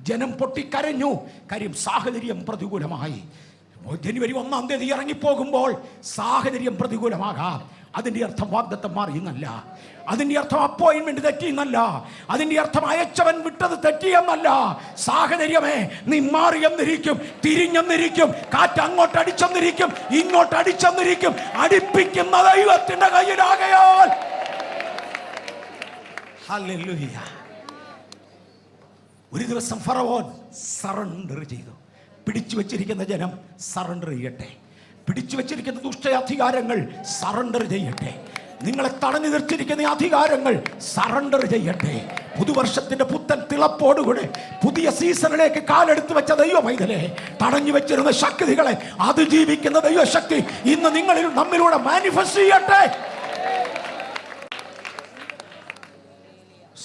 ജനം പൊട്ടിക്കരഞ്ഞു. കാര്യം സാഹചര്യം പ്രതികൂലമായി. ജനുവരി 1-ാം തീയതി ഇറങ്ങിപ്പോകുമ്പോൾ സാഹചര്യം പ്രതികൂലമാകാം. അതിൻ്റെ അർത്ഥം വാഗ്ദത്തം മാറിയെന്നല്ല, അതിൻ്റെ അർത്ഥം അപ്പോയിൻമെന്റ് തെറ്റിയെന്നല്ല, അതിൻ്റെ അർത്ഥം അയച്ചവൻ വിട്ടത് തെറ്റിയെന്നല്ല. സാഹചര്യമേ നീ മാറിയെന്നിരിക്കും, തിരിഞ്ഞെന്നിരിക്കും, കാറ്റ് അങ്ങോട്ട് അടിച്ചെന്നിരിക്കും, ഇങ്ങോട്ട് അടിച്ചെന്നിരിക്കും. അടിപ്പിക്കുന്ന ദൈവത്തിന്റെ കയ്യിലാകയാൽ ഹല്ലേലൂയ. ഒരു ദിവസം ഫറവോൻ സറണ്ടർ ചെയ്തു. പിടിച്ചു വെച്ചിരിക്കുന്ന ജനം സറണ്ടർ ചെയ്യട്ടെ, പിടിച്ചു വെച്ചിരിക്കുന്ന ദുഷ്ട അധികാരങ്ങൾ സറണ്ടർ ചെയ്യട്ടെ, നിങ്ങളെ തടഞ്ഞു നിർത്തിയിരിക്കുന്ന അധികാരങ്ങൾ സറണ്ടർ ചെയ്യട്ടെ. പുതുവർഷത്തിന്റെ പുത്തൻ തിളപ്പോടുകൂടെ പുതിയ സീസണിലേക്ക് കാലെടുത്ത് വെച്ച ദൈവമൈതലേ, തടഞ്ഞു വെച്ചിരുന്ന ശക്തികളെ അതിജീവിക്കുന്ന ദൈവശക്തി ഇന്ന് നിങ്ങളിൽ നമ്മിലൂടെ മാനിഫെസ്റ്റ് ചെയ്യട്ടെ.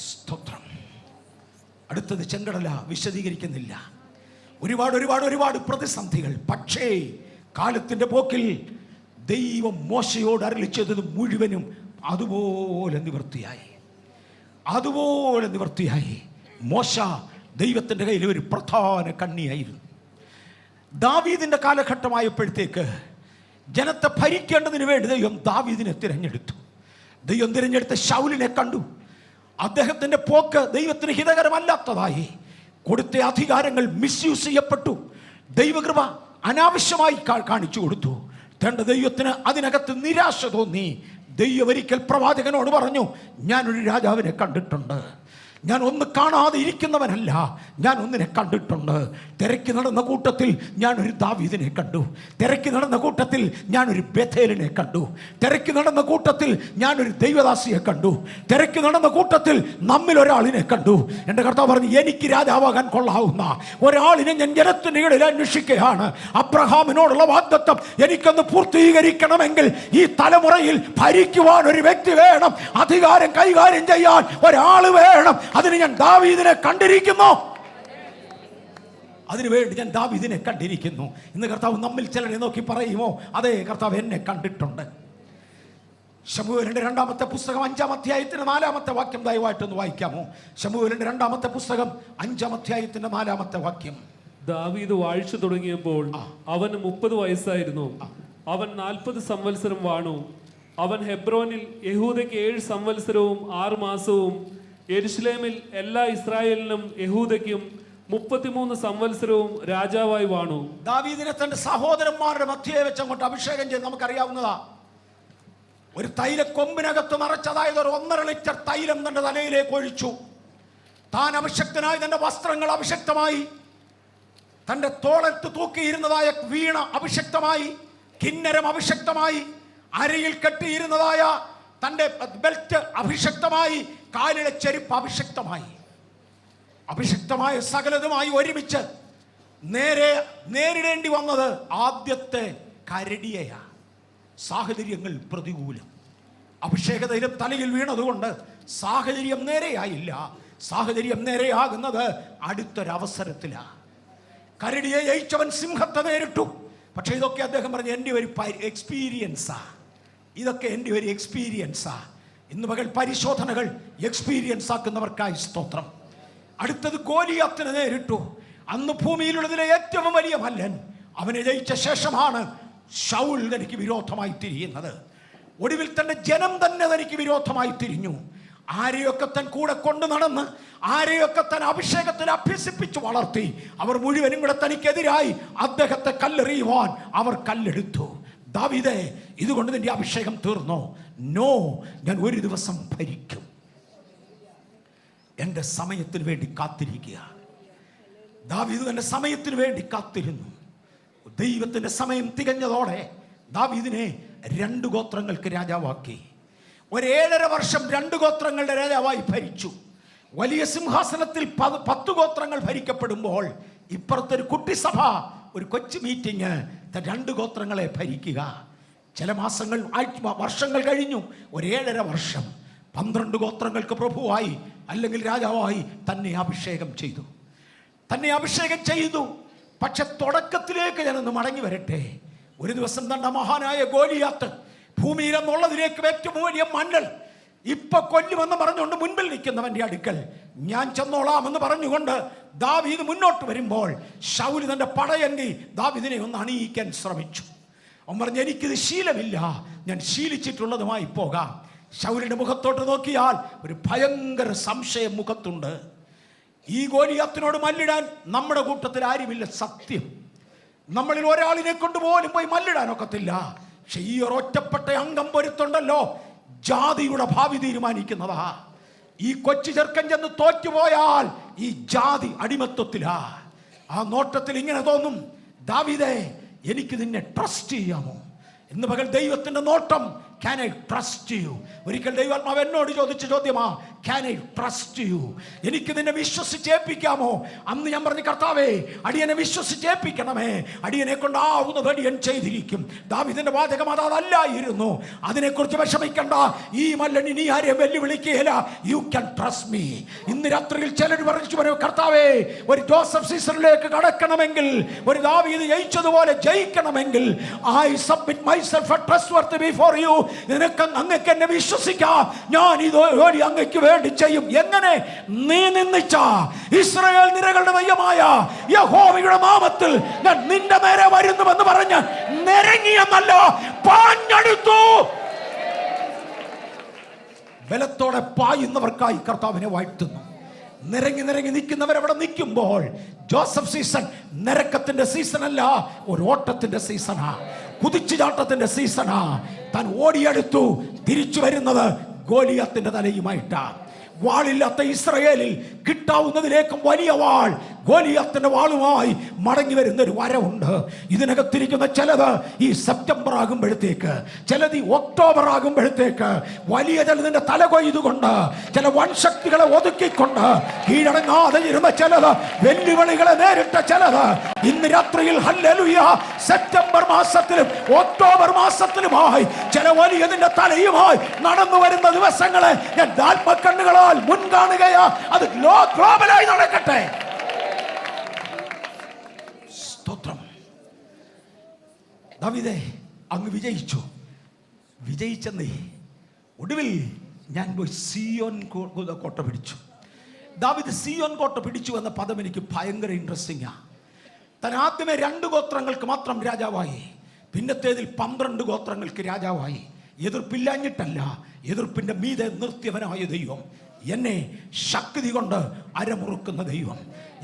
സ്തോത്രം. അടുത്തത് ചെങ്കടല, വിശദീകരിക്കുന്നില്ല. ഒരുപാട് പ്രതിസന്ധികൾ. പക്ഷേ കാലത്തിന്റെ പോക്കിൽ ദൈവം മോശയോട് അരുളിച്ചത് മുഴുവനും അതുപോലെ നിവൃത്തിയായി. മോശ ദൈവത്തിന്റെ കയ്യിൽ ഒരു പ്രധാന കണ്ണിയായിരുന്നു. ദാവീദിന്റെ കാലഘട്ടമായപ്പോഴത്തേക്ക് ജനത്തെ ഭരിക്കേണ്ടതിന് വേണ്ടി ദൈവം ദാവീദിനെ തിരഞ്ഞെടുത്തു. ദൈവം തിരഞ്ഞെടുത്ത ശൗലിനെ കണ്ടു. അദ്ദേഹത്തിന്റെ പോക്ക് ദൈവത്തിന് ഹിതകരമല്ലാത്തതായി. കൊടുത്ത അധികാരങ്ങൾ മിസ്യൂസ് ചെയ്യപ്പെട്ടു. ദൈവകൃപ അനാവശ്യമായി കാണിച്ചു കൊടുത്തു. തന്റെ ദൈവത്തിന് അതിനകത്ത് നിരാശ തോന്നി. ദൈവം ഒരിക്കൽ പ്രവാചകനോട് പറഞ്ഞു, ഞാനൊരു രാജാവിനെ കണ്ടിട്ടുണ്ട്, ഞാൻ ഒന്ന് കാണാതെ ഇരിക്കുന്നവനല്ല, ഞാൻ ഒന്നിനെ കണ്ടിട്ടുണ്ട്. തിരക്കി നടന്ന കൂട്ടത്തിൽ ഞാനൊരു ദാവീദിനെ കണ്ടു, തിരക്കി നടന്ന കൂട്ടത്തിൽ ഞാനൊരു ബേഥേലിനെ കണ്ടു, തിരക്കി നടന്ന കൂട്ടത്തിൽ ഞാനൊരു ദൈവദാസിയെ കണ്ടു, തിരക്കി നടന്ന കൂട്ടത്തിൽ നമ്മിൽ ഒരാളിനെ കണ്ടു. എൻ്റെ കർത്താവ് പറഞ്ഞു, എനിക്ക് രാജാവാകാൻ കൊള്ളാവുന്ന ഒരാളിനെ ഞാൻ ജനത്തിൻ്റെ ഇടയിൽ അന്വേഷിക്കുകയാണ്. അബ്രഹാമിനോടുള്ള വാഗ്ദത്തം എനിക്കൊന്ന് പൂർത്തീകരിക്കണമെങ്കിൽ ഈ തലമുറയിൽ ഭരിക്കുവാൻ ഒരു വ്യക്തി വേണം, അധികാരം കൈകാര്യം ചെയ്യാൻ ഒരാൾ വേണം. അതിന് ഞാൻ ദാവീദിനെ കണ്ടിരിക്കുന്നു. അതിനുവേണ്ടി ഞാൻ ദാവീദിനെ കണ്ടിരിക്കുന്നു. ഇന്ന് കർത്താവ് നമ്മിൽ ചിലരെ നോക്കി പറയുമോ, അതെ കർത്താവ് എന്നെ കണ്ടിട്ടുണ്ട്. ശമൂവേലിന്റെ 2-ാമത്തെ പുസ്തകം 5-ാം അധ്യായത്തിന്റെ 4-ാമത്തെ വാക്യം ദയവായിട്ടൊന്ന് വായിക്കാമോ? ശമൂവേലിന്റെ 2-ാമത്തെ പുസ്തകം 5-ാം അധ്യായത്തിന്റെ 4-ാമത്തെ വാക്യം. ദാവീദ് വാഴ്ച തുടങ്ങിയപ്പോൾ അവന് 30 വയസ്സായിരുന്നു. അവൻ 40 സംവത്സരം വാണു. അവൻ ഹെബ്രോനിൽ യഹൂദയ്ക്ക് 7 സംവത്സരവും 6 മാസവും, യെരുശലേമിൽ എല്ലാ ഇസ്രായേലിനും യഹൂദയ്ക്കും 33 സംവത്സരവും രാജാവായി വാണു. ദാവീദിനെ തന്റെ സഹോദരന്മാരുടെ മധ്യയെ വെച്ച് അങ്ങോട്ട് അഭിഷേകം ചെയ്ത് നമുക്കറിയാവുന്നതാ. ഒരു തൈലക്കൊമ്പിനകത്ത് നിറച്ചതായത് ഒരു 1.5 ലിറ്റർ തൈലം തന്റെ തലയിലേക്ക് ഒഴിച്ചു. താൻ അഭിഷക്തനായി, തന്റെ വസ്ത്രങ്ങൾ അഭിഷക്തമായി, തന്റെ തോളത്ത് തൂക്കിയിരുന്നതായ വീണ അഭിഷക്തമായി, കിന്നരം അഭിഷക്തമായി, അരയിൽ കെട്ടിയിരുന്നതായ തന്റെ ബെൽറ്റ് അഭിഷക്തമായി, കാലിലെ ചെരുപ്പ് അഭിഷക്തമായ സകലതുമായി ഒരുമിച്ച് നേരിടേണ്ടി വന്നത് ആദ്യത്തെ കരടിയെയാ. സാഹചര്യങ്ങൾ പ്രതികൂലം. അഭിഷേകതയിലും തലയിൽ വീണതുകൊണ്ട് സാഹചര്യം നേരെയായില്ല. സാഹചര്യം നേരെയാകുന്നത് അടുത്തൊരവസരത്തിലാ. കരടിയെ ജയിച്ചവൻ സിംഹത്തെ നേരിട്ടു. പക്ഷെ ഇതൊക്കെ അദ്ദേഹം പറഞ്ഞു, എൻ്റെ ഒരു എക്സ്പീരിയൻസാ, ഇതൊക്കെ എൻ്റെ ഒരു എക്സ്പീരിയൻസാ. ഇന്ന് പകൽ പരിശോധനകൾ എക്സ്പീരിയൻസ് ആക്കുന്നവർക്കായി സ്തോത്രം. അടുത്തത് ഗോലിയാത്തിനെ നേരിട്ടു. അന്ന് ഭൂമിയിലുള്ളതിലെ ഏറ്റവും വലിയ മല്ലൻ. അവനെ ജയിച്ച ശേഷമാണ് ശൗൽ തനിക്ക് വിരോധമായി തിരിയുന്നത്. ഒടുവിൽ തന്റെ ജനം തന്നെ തനിക്ക് വിരോധമായി തിരിഞ്ഞു. ആരെയൊക്കെ തൻ കൂടെ കൊണ്ടു നടന്ന്, ആരെയൊക്കെ തൻ അഭിഷേകത്തിൽ അഭ്യസിപ്പിച്ചു വളർത്തി, അവർ മുഴുവനും കൂടെ തനിക്കെതിരായി അദ്ദേഹത്തെ കല്ലെറിയുവാൻ അവർ കല്ലെടുത്തു. ദാവീദേ, ഇതുകൊണ്ട് നിന്റെ അഭിഷേകം തീർന്നോ? നോ, ഞാൻ ഒരു ദിവസം ഭരിക്കും. എൻ്റെ സമയത്തിന് വേണ്ടി കാത്തിരിക്കുക. ദാവീദ് തന്റെ സമയത്തിന് വേണ്ടി കാത്തിരുന്നു. ദൈവത്തിന്റെ സമയം തികഞ്ഞതോടെ ദാവീദിനെ 2 ഗോത്രങ്ങൾക്ക് രാജാവാക്കി. 7.5 വർഷം 2 ഗോത്രങ്ങളുടെ രാജാവായി ഭരിച്ചു. വലിയ സിംഹാസനത്തിൽ 10 ഗോത്രങ്ങൾ ഭരിക്കപ്പെടുമ്പോൾ ഇപ്പുറത്തൊരു കുട്ടിസഭ, ഒരു കൊച്ചു മീറ്റിംഗ്, 2 ഗോത്രങ്ങളെ ഭരിക്കുക. ചില മാസങ്ങൾ വർഷങ്ങൾ കഴിഞ്ഞു. 7.5 വർഷം 12 ഗോത്രങ്ങൾക്ക് പ്രഭുവായി അല്ലെങ്കിൽ രാജാവായി തന്നെ അഭിഷേകം ചെയ്തു. പക്ഷെ തുടക്കത്തിലേക്ക് ഞാനൊന്ന് മടങ്ങി വരട്ടെ. ഒരു ദിവസം തന്നെ മഹാനായ ഗോലിയാത്ത് ഭൂമിയിലെന്നുള്ളതിലേക്ക് ഏറ്റവും വലിയ മണ്ണൽ ഇപ്പൊ കൊല്ലുമെന്ന് പറഞ്ഞുകൊണ്ട് മുൻപിൽ നിൽക്കുന്നവന്റെ അടുക്കൽ ഞാൻ ചെന്നോളാം എന്ന് പറഞ്ഞുകൊണ്ട് ദാവീദ് മുന്നോട്ട് വരുമ്പോൾ ശൗല് തന്റെ പടയങ്കി ദാവീദിനെ ഒന്ന് അണിയിക്കാൻ ശ്രമിച്ചു. അവൻ പറഞ്ഞു, എനിക്കിത് ശീലമില്ല, ഞാൻ ശീലിച്ചിട്ടുള്ളതുമായി പോകാം. ശൗലിന്റെ മുഖത്തോട്ട് നോക്കിയാൽ ഒരു ഭയങ്കര സംശയം മുഖത്തുണ്ട്. ഈ ഗോലിയാത്തിനോട് മല്ലിടാൻ നമ്മുടെ കൂട്ടത്തിൽ ആരുമില്ല. സത്യം, നമ്മളിൽ ഒരാളിനെ കൊണ്ടുപോലും പോയി മല്ലിടാൻ ഒക്കത്തില്ല. പക്ഷെ ഈ ഒരൊറ്റപ്പെട്ട അംഗം പൊരുത്തുണ്ടല്ലോ, ജാതിയുടെ ഭാവി തീരുമാനിക്കുന്നതാ. ഈ കൊച്ചു ചെറുക്കൻ ചെന്ന് തോറ്റുപോയാൽ ഈ ജാതി അടിമത്വത്തിലാ. ആ നോട്ടത്തിൽ ഇങ്ങനെ തോന്നും, ദാവീദേ, എനിക്ക് നിന്നെ ട്രസ്റ്റ് ചെയ്യാമോ? ഇന്ന് പകൽ ദൈവത്തിന്റെ നോട്ടം, can I trust you? ഒരിക്കൽ ദൈവാത്മാവ് എന്നോട് ചോദിച്ച ചോദ്യമാ, can I trust you? എനിക്ക് നിന്നെ വിശ്വസിച്ചേൽപ്പിക്കാമോ? അന്ന് ഞാൻ പറഞ്ഞു, കർത്താവേ, അടിയനെ വിശ്വസിച്ചേൽപ്പിക്കണമേ, അടിയനെ കൊണ്ടാവുന്നത് അടിയൻ ചെയ്തിരിക്കും. ദാവീദിന്റെ വാചകം അതല്ലായിരുന്നു. അതിനെക്കുറിച്ച് വിഷമിക്കണ്ട, ഈ മല്ലൻ ഇനി ആരെയും വെല്ലുവിളിക്കുകയില്ല. You can trust me. ഇന്ന് രാത്രിയിൽ ചിലർ പറഞ്ഞു, കർത്താവേ, ഒരു ജോസഫ് സീസണിലേക്ക് കടക്കണമെങ്കിൽ, ഒരു ദാവീദ് ജയിച്ചതുപോലെ ജയിക്കണമെങ്കിൽ, I submit myself a trustworthy before you. അങ്ങക്ക് എന്നെ വിശ്വസിക്കാം, ഞാൻ ഇത് അങ്ങയ്ക്ക് വേണ്ടി ചെയ്യും. എങ്ങനെ? നീ നിന്ദിച്ച ഇസ്രായേൽ നിരകളുടെ ദൈവമായ യഹോവയുടെ നാമത്തിൽ ഞാൻ നിന്റെ നേരെ വരുന്നുവെന്ന് പറഞ്ഞ് നിരങ്ങിയെന്നല്ല, പാഞ്ഞെടുത്തു. ബലത്തോടെ പായുന്നവർക്കായി കർത്താവിനെ വാഴ്ത്തുന്നു. നിരങ്ങി നിൽക്കുന്നവരവിടെ നിൽക്കുമ്പോൾ ജോസഫ് സീസൺ നിരക്കത്തിന്റെ സീസണല്ല, ഒരു ഓട്ടത്തിന്റെ സീസണാ, കുതിച്ചുചാട്ടത്തിന്റെ സീസണാ. താൻ ഓടിയെടുത്തു. തിരിച്ചു വരുന്നത് ഗോലിയാത്തിന്റെ തലയുമായിട്ടാ. വാളില്ലാത്ത ഇസ്രായേലിൽ കിട്ടാവുന്നതിലേക്കും വലിയ വാൾ ഗോലിയാത്തിന്റെ വാളുമായി മടങ്ങി വരുന്ന ഒരു വരവുണ്ട്. ഇതിനകത്തിരിക്കുന്ന ചിലത് ഈ സെപ്റ്റംബർ ആകുമ്പോഴത്തേക്ക്, ചിലത് ഈ ഒക്ടോബർ ആകുമ്പോഴത്തേക്ക് വലിയ ചിലതിന്റെ തല കൊയ്തുകൊണ്ട്, ചില വൻശക്തികളെ ഒതുക്കിക്കൊണ്ട് കീഴടങ്ങാതെ ഇരുന്ന ചിലത്, വെല്ലുവിളികളെ നേരിട്ട ചിലത് ഇന്ന് രാത്രിയിൽ ഹല്ലേലൂയ, സെപ്റ്റംബർ മാസത്തിലും ഒക്ടോബർ മാസത്തിലുമായി ചില വലിയതിന്റെ തലയുമായി നടന്നു വരുന്ന ദിവസങ്ങളെ ഞാൻ ആത്മക്കണ്ണുകളാൽ മുൻകാണുകയാ. അത് ഗ്ലോബലായി നടക്കട്ടെ. സ്തോത്രം. ദാവീദേ, അങ്ങ് വിജയിച്ചെന്നേ. ഒടുവിൽ ഞാൻ പോയി സിയോൻ കോട്ട പിടിച്ചു. ദാവീദ് സിയോൻ കോട്ട പിടിച്ചു എന്ന പദം എനിക്ക് ഭയങ്കര ഇൻട്രസ്റ്റിംഗാ. താൻ ആദ്യമേ 2 ഗോത്രങ്ങൾക്ക് മാത്രം രാജാവായി, പിന്നത്തേതിൽ 12 ഗോത്രങ്ങൾക്ക് രാജാവായി. എതിർപ്പില്ലാഞ്ഞിട്ടല്ല, എതിർപ്പിന്റെ മീതെ നിർത്തിയവനായ ദൈവം, എന്നെ ശക്തി കൊണ്ട് അരമുറുക്കുന്ന ദൈവം,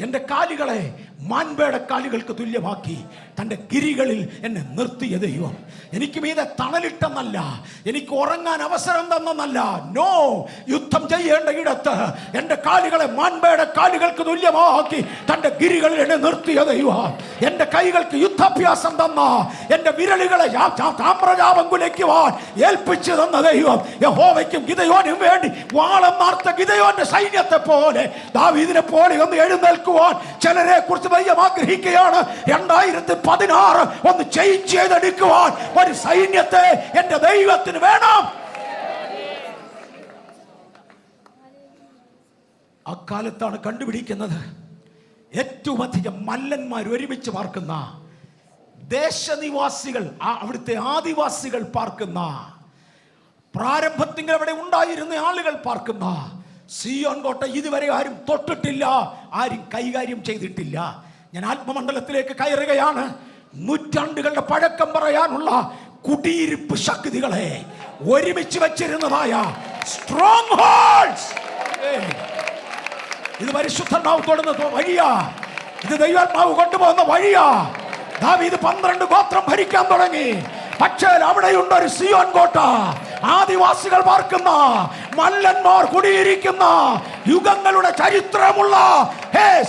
എൻ്റെ കാലുകളെ മാൻപയുടെ കാലുകൾക്ക് തുല്യമാക്കി തൻ്റെ ഗിരികളിൽ എന്നെ നിർത്തിയ ദൈവം, എനിക്ക് മീതെ തണലിട്ടെന്നല്ല, എനിക്ക് ഉറങ്ങാൻ അവസരം തന്നെന്നല്ല, നോ, യുദ്ധം ചെയ്യേണ്ട ഇടത്ത് എൻ്റെ കാലുകളെ മാൻപയുടെ കാലുകൾക്ക് തുല്യമാക്കി തൻ്റെ ഗിരികളിൽ എന്നെ നിർത്തിയ ദൈവം, എൻ്റെ കൈകൾക്ക് യുദ്ധാഭ്യാസം തന്ന, എൻ്റെ വിരലുകളെ താമ്രജാപം കുലയ്ക്കുവാൻ ഏൽപ്പിച്ചു തന്ന ദൈവം, യഹോവയ്ക്കും ഗിദെയോനും വേണ്ടി വാളം മാർത്ത ഗിദെയോന്റെ സൈന്യത്തെ പോലെ, ദാവീദിനെ പോലെ ഒന്ന് എഴുന്നേൽക്കുവാൻ ചിലരെ കുറിച്ച് ദൈവം ആഗ്രഹിക്കുകയാണ്. 2016 ഒന്ന് ചെയ്തെടുക്കുവാൻ ഒരു സൈന്യത്തെ എന്റെ ദൈവത്തിന് വേണം. അക്കാലത്താണ് കണ്ടുപിടിക്കുന്നത് ഏറ്റവും അധികം മല്ലന്മാർ ഒരുമിച്ച് പാർക്കുന്ന, ദേശനിവാസികൾ, അവിടുത്തെ ആദിവാസികൾ പാർക്കുന്ന, പ്രാരംഭത്തിൽ അവിടെ ഉണ്ടായിരുന്ന ആളുകൾ പാർക്കുന്ന സിയോൻ കോട്ട ഇതുവരെ ആരും തൊട്ടിട്ടില്ല, ആരും കൈകാര്യം ചെയ്തിട്ടില്ല. ഞാൻ ആത്മമണ്ഡലത്തിലേക്ക് കയറുകയാണ്. നൂറ്റാണ്ടുകളുടെ പഴക്കം പറയാനുള്ള കുടിയിരിപ്പ് ശക്തികളെ ഒരുമിച്ച് വെച്ചിരുന്നതായ സ്ട്രോങ് ഹോൾഡ്സ്. ഇത് പരിശുദ്ധാത്മാവ് തൊടുന്ന വഴിയാ, ഇത് ദൈവാത്മാവ് കൊണ്ടുപോകുന്ന വഴിയാ. ദാവീദ് 12 ഗോത്രം ഭരിക്കാൻ തുടങ്ങി. പക്ഷേ അവിടെയുണ്ട് ഒരു സിയോൻ കോട്ട, ആദിവാസികൾ പാർക്കുന്ന, മല്ലന്മാർ കുടിയിരിക്കുന്ന, യുഗങ്ങളുടെ ചരിത്രമുള്ള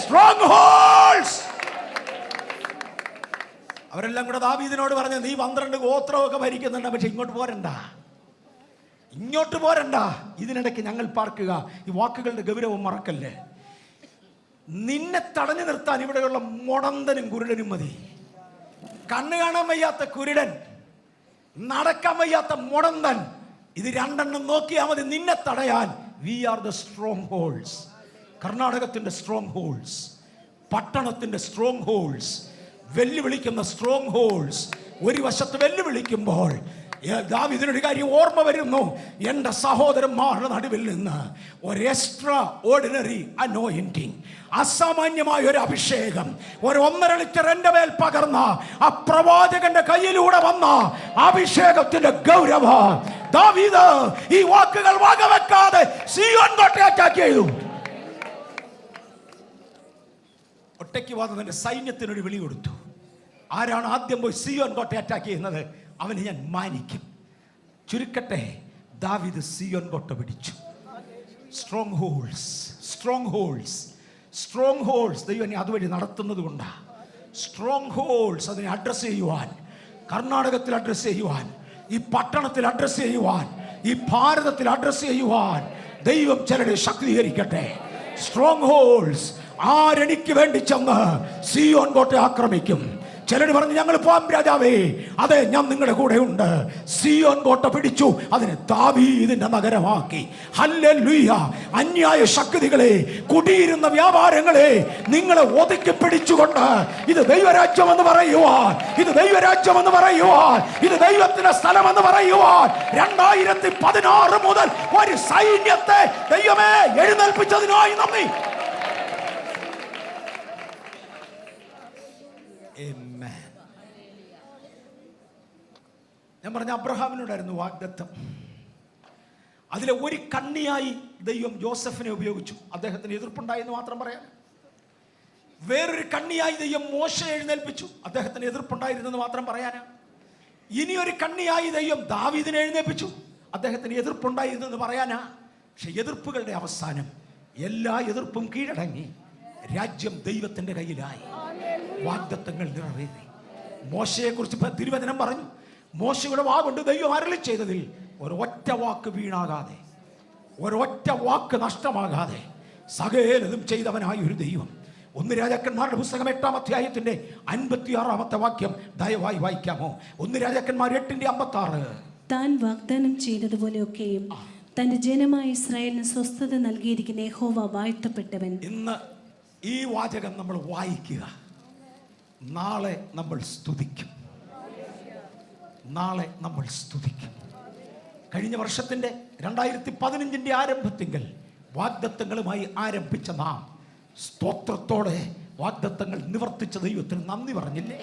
സ്ട്രോങ് ഹോൾഡ്സ്. അവരെല്ലാം കൂടെ ദാവീദിനോട് പറഞ്ഞു, നീ 12 ഗോത്രമൊക്കെ ഭരിക്കുന്നുണ്ട്, പക്ഷെ ഇങ്ങോട്ട് പോരണ്ട. ഇതിനിടയ്ക്ക് ഞങ്ങൾ പാർക്കുക. ഈ വാക്കുകളുടെ ഗൗരവം മറക്കല്ലേ. നിന്നെ തടഞ്ഞു നിർത്താൻ ഇവിടെയുള്ള മുടന്തനും കുരുടനും മതി. കണ്ണ് കാണാൻ വയ്യാത്ത കുരുടൻ, നടക്കാൻ വയ്യാത്ത മുടന്തൻ, ഇത് രണ്ടെണ്ണം നോക്കിയാൽ മതി നിന്നെ തടയാൻ. We are the strongholds. കർണാടകത്തിൻ്റെ സ്ട്രോങ് ഹോൾഡ്സ്, പട്ടണത്തിൻ്റെ സ്ട്രോങ് ഹോൾഡ്സ്, വെല്ലുവിളിക്കുന്ന സ്ട്രോങ് ഹോൾഡ്സ്. ഒരു വശത്ത് വെല്ലുവിളിക്കുമ്പോൾ ദാവീദിനൊരു കാര്യം ഓർമ്മ വരുന്നു. എൻ്റെ സഹോദരന്മാരുടെ നടുവിൽ നിന്ന് ഒരു എക്സ്ട്രാ ഓർഡിനറി അനോയിന്റിങ്, അസാമാന്യമായ ഒരു അഭിഷേകം, ഒരു 1.5 ലിറ്റർ എൻ്റെ മേൽ പകർന്ന ആ പ്രവാചകന്റെ കയ്യിലൂടെ വന്ന അഭിഷേകത്തിന്റെ ഗൗരവം. ദാവീദ് ഈ വാക്കുകൾ വകവെക്കാതെ സീയോൻ കോട്ടയെ അറ്റാക്ക് ചെയ്തു. ഒറ്റയ്ക്ക് വന്നതിന്റെ സൈന്യത്തിനൊരു വിളി കൊടുത്തു. ആരാണ് ആദ്യം പോയി സിയോൻ കോട്ടയെ അറ്റാക്ക് ചെയ്യുന്നത്, അവനെ ഞാൻ മാനിക്കും. ചുരുക്കട്ടെ, ദാവീദ് സിയോൻ കോട്ട പിടിച്ചു. Strong holds, strong holds, strong holds ദൈവം അതുവഴി നടത്തുന്നത് കൊണ്ടാണ്. സ്ട്രോങ് ഹോൾഡ്സ് അതിനെ അഡ്രസ്സ് ചെയ്യുവാൻ, കർണാടകത്തിൽ അഡ്രസ്സ് ചെയ്യുവാൻ, ഈ പട്ടണത്തിൽ അഡ്രസ്സ് ചെയ്യുവാൻ, ഈ ഭാരതത്തിൽ അഡ്രസ്സ് ചെയ്യുവാൻ ദൈവം ചിലരെ ശക്തീകരിക്കട്ടെ. Strong holds. ആരെനിക്ക് വേണ്ടി ചെന്ന് സിയോൻ കോട്ടയെ ആക്രമിക്കും? ചിലർ പറഞ്ഞു, ഞങ്ങൾ പോകാം രാജാവേ. അതെ, ഞാൻ നിങ്ങളുടെ കൂടെ ഉണ്ട്. സിയോൻ കോട്ട പിടിച്ചു, അതിനെ ദാവീദിന്റെ നഗരമാക്കി. ഹല്ലേലൂയ. അന്യായ ശക്തികളെ, കുടിയിരുന്ന വ്യാപാരങ്ങളെ നിങ്ങളെ ഒതുക്കി പിടിച്ചുകൊണ്ട് ഇത് ദൈവരാജ്യമെന്ന് പറയുവാൻ, ഇത് ദൈവരാജ്യമെന്ന് പറയുവാൻ, ഇത് ദൈവത്തിന്റെ സ്ഥലമെന്ന് പറയുവാൻ 2016 മുതൽ ഒരു സൈന്യത്തെ ദൈവമേ എഴുന്നേൽപ്പിച്ചതിനായി നന്ദി. ഞാൻ പറഞ്ഞ അബ്രഹാമിനോടായിരുന്നു വാഗ്ദത്തം. അതിലെ ഒരു കണ്ണിയായി ദൈവം ജോസഫിനെ ഉപയോഗിച്ചു. അദ്ദേഹത്തിന് എതിർപ്പുണ്ടായെന്ന് മാത്രം പറയാം. വേറൊരു കണ്ണിയായി ദൈവം മോശയെ എഴുന്നേൽപ്പിച്ചു. അദ്ദേഹത്തിന് എതിർപ്പുണ്ടായിരുന്നെന്ന് മാത്രം പറയാനാ. ഇനി ഒരു കണ്ണിയായി ദൈവം ദാവീദിനെ എഴുന്നേൽപ്പിച്ചു. അദ്ദേഹത്തിന് എതിർപ്പുണ്ടായിരുന്നെന്ന് പറയാനാ. പക്ഷെ എതിർപ്പുകളുടെ അവസാനം എല്ലാ എതിർപ്പും കീഴടങ്ങി രാജ്യം ദൈവത്തിന്റെ കയ്യിലായി. വാഗ്ദത്തങ്ങൾ നിറവേറി. മോശയെ കുറിച്ച് തിരുവചനം പറഞ്ഞു, മോശയുടെ വാഗുകൊണ്ട് ദൈവം അരുളി ചെയ്തതിൽ ഒരൊറ്റ വാക്ക് വീണാകാതെ, ഒരൊറ്റ വാക്ക് നഷ്ടമാകാതെ സകലതും ചെയ്തവനായ ഒരു ദൈവം. 1 രാജാക്കന്മാരുടെ പുസ്തകം 8-ാം അധ്യായത്തിന്റെ 56-ാമത്തെ വാക്യം ദയവായി വായിക്കാമോ? 1 രാജാക്കന്മാർ 8:56. താൻ വാഗ്ദാനം ചെയ്തതുപോലെയൊക്കെയും തന്റെ ജനമായ ഇസ്രായേലിന് സ്വസ്ഥത നൽകിയിരിക്കുന്ന യഹോവ വാഴ്ത്തപ്പെട്ടവൻ. ഇന്ന് ഈ വാചകം നമ്മൾ വായിക്കുക. നാളെ നമ്മൾ സ്തുതിക്കും. നാളെ നമ്മൾ സ്തുതിക്കും. കഴിഞ്ഞ വർഷത്തിന്റെ 2015 ആരംഭത്തിങ്കൽ വാഗ്ദത്തങ്ങളുമായി ആരംഭിച്ച നാം സ്തോത്രത്തോടെ വാഗ്ദത്തങ്ങൾ നിവർത്തിച്ച ദൈവത്തിന് നന്ദി പറഞ്ഞില്ലേ?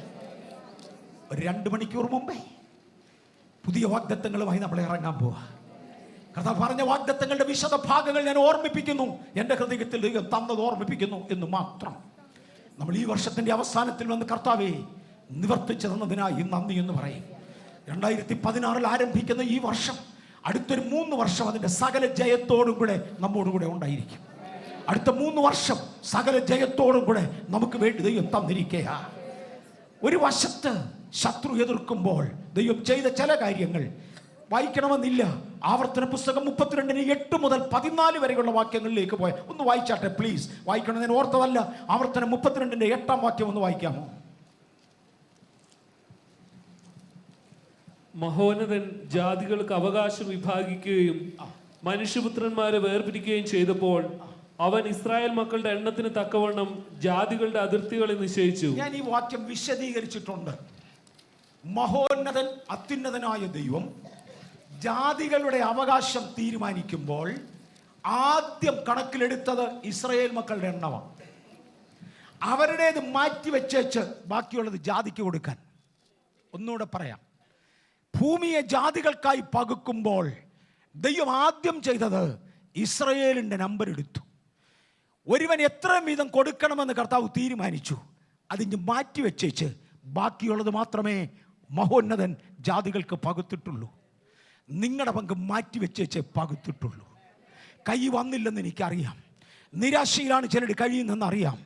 ഒരു 2 മണിക്കൂർ മുമ്പേ പുതിയ വാഗ്ദത്തങ്ങളുമായി നമ്മൾ ഇറങ്ങാൻ പോവാ. കർത്താവ് പറഞ്ഞ വാഗ്ദത്തങ്ങളുടെ വിശദ ഭാഗങ്ങൾ ഞാൻ ഓർമ്മിപ്പിക്കുന്നു. എൻ്റെ ഹൃദയത്തിൽ ദൈവം തന്നത് ഓർമ്മിപ്പിക്കുന്നു എന്ന് മാത്രം. നമ്മൾ ഈ വർഷത്തിന്റെ അവസാനത്തിൽ വന്ന് കർത്താവേ നിവർത്തിച്ചു തന്നതിനായി നന്ദി എന്ന് പറയും. 2016 ആരംഭിക്കുന്ന ഈ വർഷം അടുത്തൊരു 3 വർഷം അതിൻ്റെ സകല ജയത്തോടും കൂടെ നമ്മോടുകൂടെ ഉണ്ടായിരിക്കും. അടുത്ത 3 വർഷം സകല ജയത്തോടും കൂടെ നമുക്ക് വേണ്ടി ദൈവം തന്നിരിക്കുക. ഒരു വശത്ത് ശത്രു എതിർക്കുമ്പോൾ ദൈവം ചെയ്ത ചില കാര്യങ്ങൾ വായിക്കണമെന്നില്ല. ആവർത്തന പുസ്തകം 32:8 മുതൽ 14 വരെയുള്ള വാക്യങ്ങളിലേക്ക് പോയ ഒന്ന് വായിച്ചാട്ടെ പ്ലീസ്. വായിക്കണം, ഞാൻ ഓർത്തതല്ല. ആവർത്തനം 32:8 വാക്യം ഒന്ന് വായിക്കാമോ? മഹോന്നതൻ ജാതികൾക്ക് അവകാശം വിഭാഗിക്കുകയും മനുഷ്യപുത്രന്മാരെ വേർപിരിക്കുകയും ചെയ്തപ്പോൾ അവൻ ഇസ്രായേൽ മക്കളുടെ എണ്ണത്തിന് തക്കവണ്ണം ജാതികളുടെ അതിർത്തികളെ നിശ്ചയിച്ചു. ഞാൻ ഈ വാക്യം വിശദീകരിച്ചിട്ടുണ്ട്. മഹോന്നതൻ, അത്യുന്നതനായ ദൈവം ജാതികളുടെ അവകാശം തീരുമാനിക്കുമ്പോൾ ആദ്യം കണക്കിലെടുത്തത് ഇസ്രായേൽ മക്കളുടെ എണ്ണമാണ്. അവരുടേത് മാറ്റിവെച്ചേച്ച് ബാക്കിയുള്ളത് ജാതിക്ക് കൊടുക്കാൻ. ഒന്നുകൂടെ പറയാം, ഭൂമിയെ ജാതികൾക്കായി പകുക്കുമ്പോൾ ദൈവം ആദ്യം ചെയ്തത് ഇസ്രായേലിൻ്റെ നമ്പർ എടുത്തു. ഒരുവൻ എത്ര വീതം കൊടുക്കണമെന്ന് കർത്താവ് തീരുമാനിച്ചു. അതിന് മാറ്റിവെച്ചേച്ച് ബാക്കിയുള്ളത് മാത്രമേ മഹോന്നതൻ ജാതികൾക്ക് പകുത്തിട്ടുള്ളൂ. നിങ്ങളുടെ പങ്ക് മാറ്റിവെച്ചേച്ചേ പകുത്തിട്ടുള്ളൂ. കൈ വന്നില്ലെന്ന് എനിക്കറിയാം. നിരാശയിലാണ് ചിലർ കഴിയുന്നതെന്നറിയാം.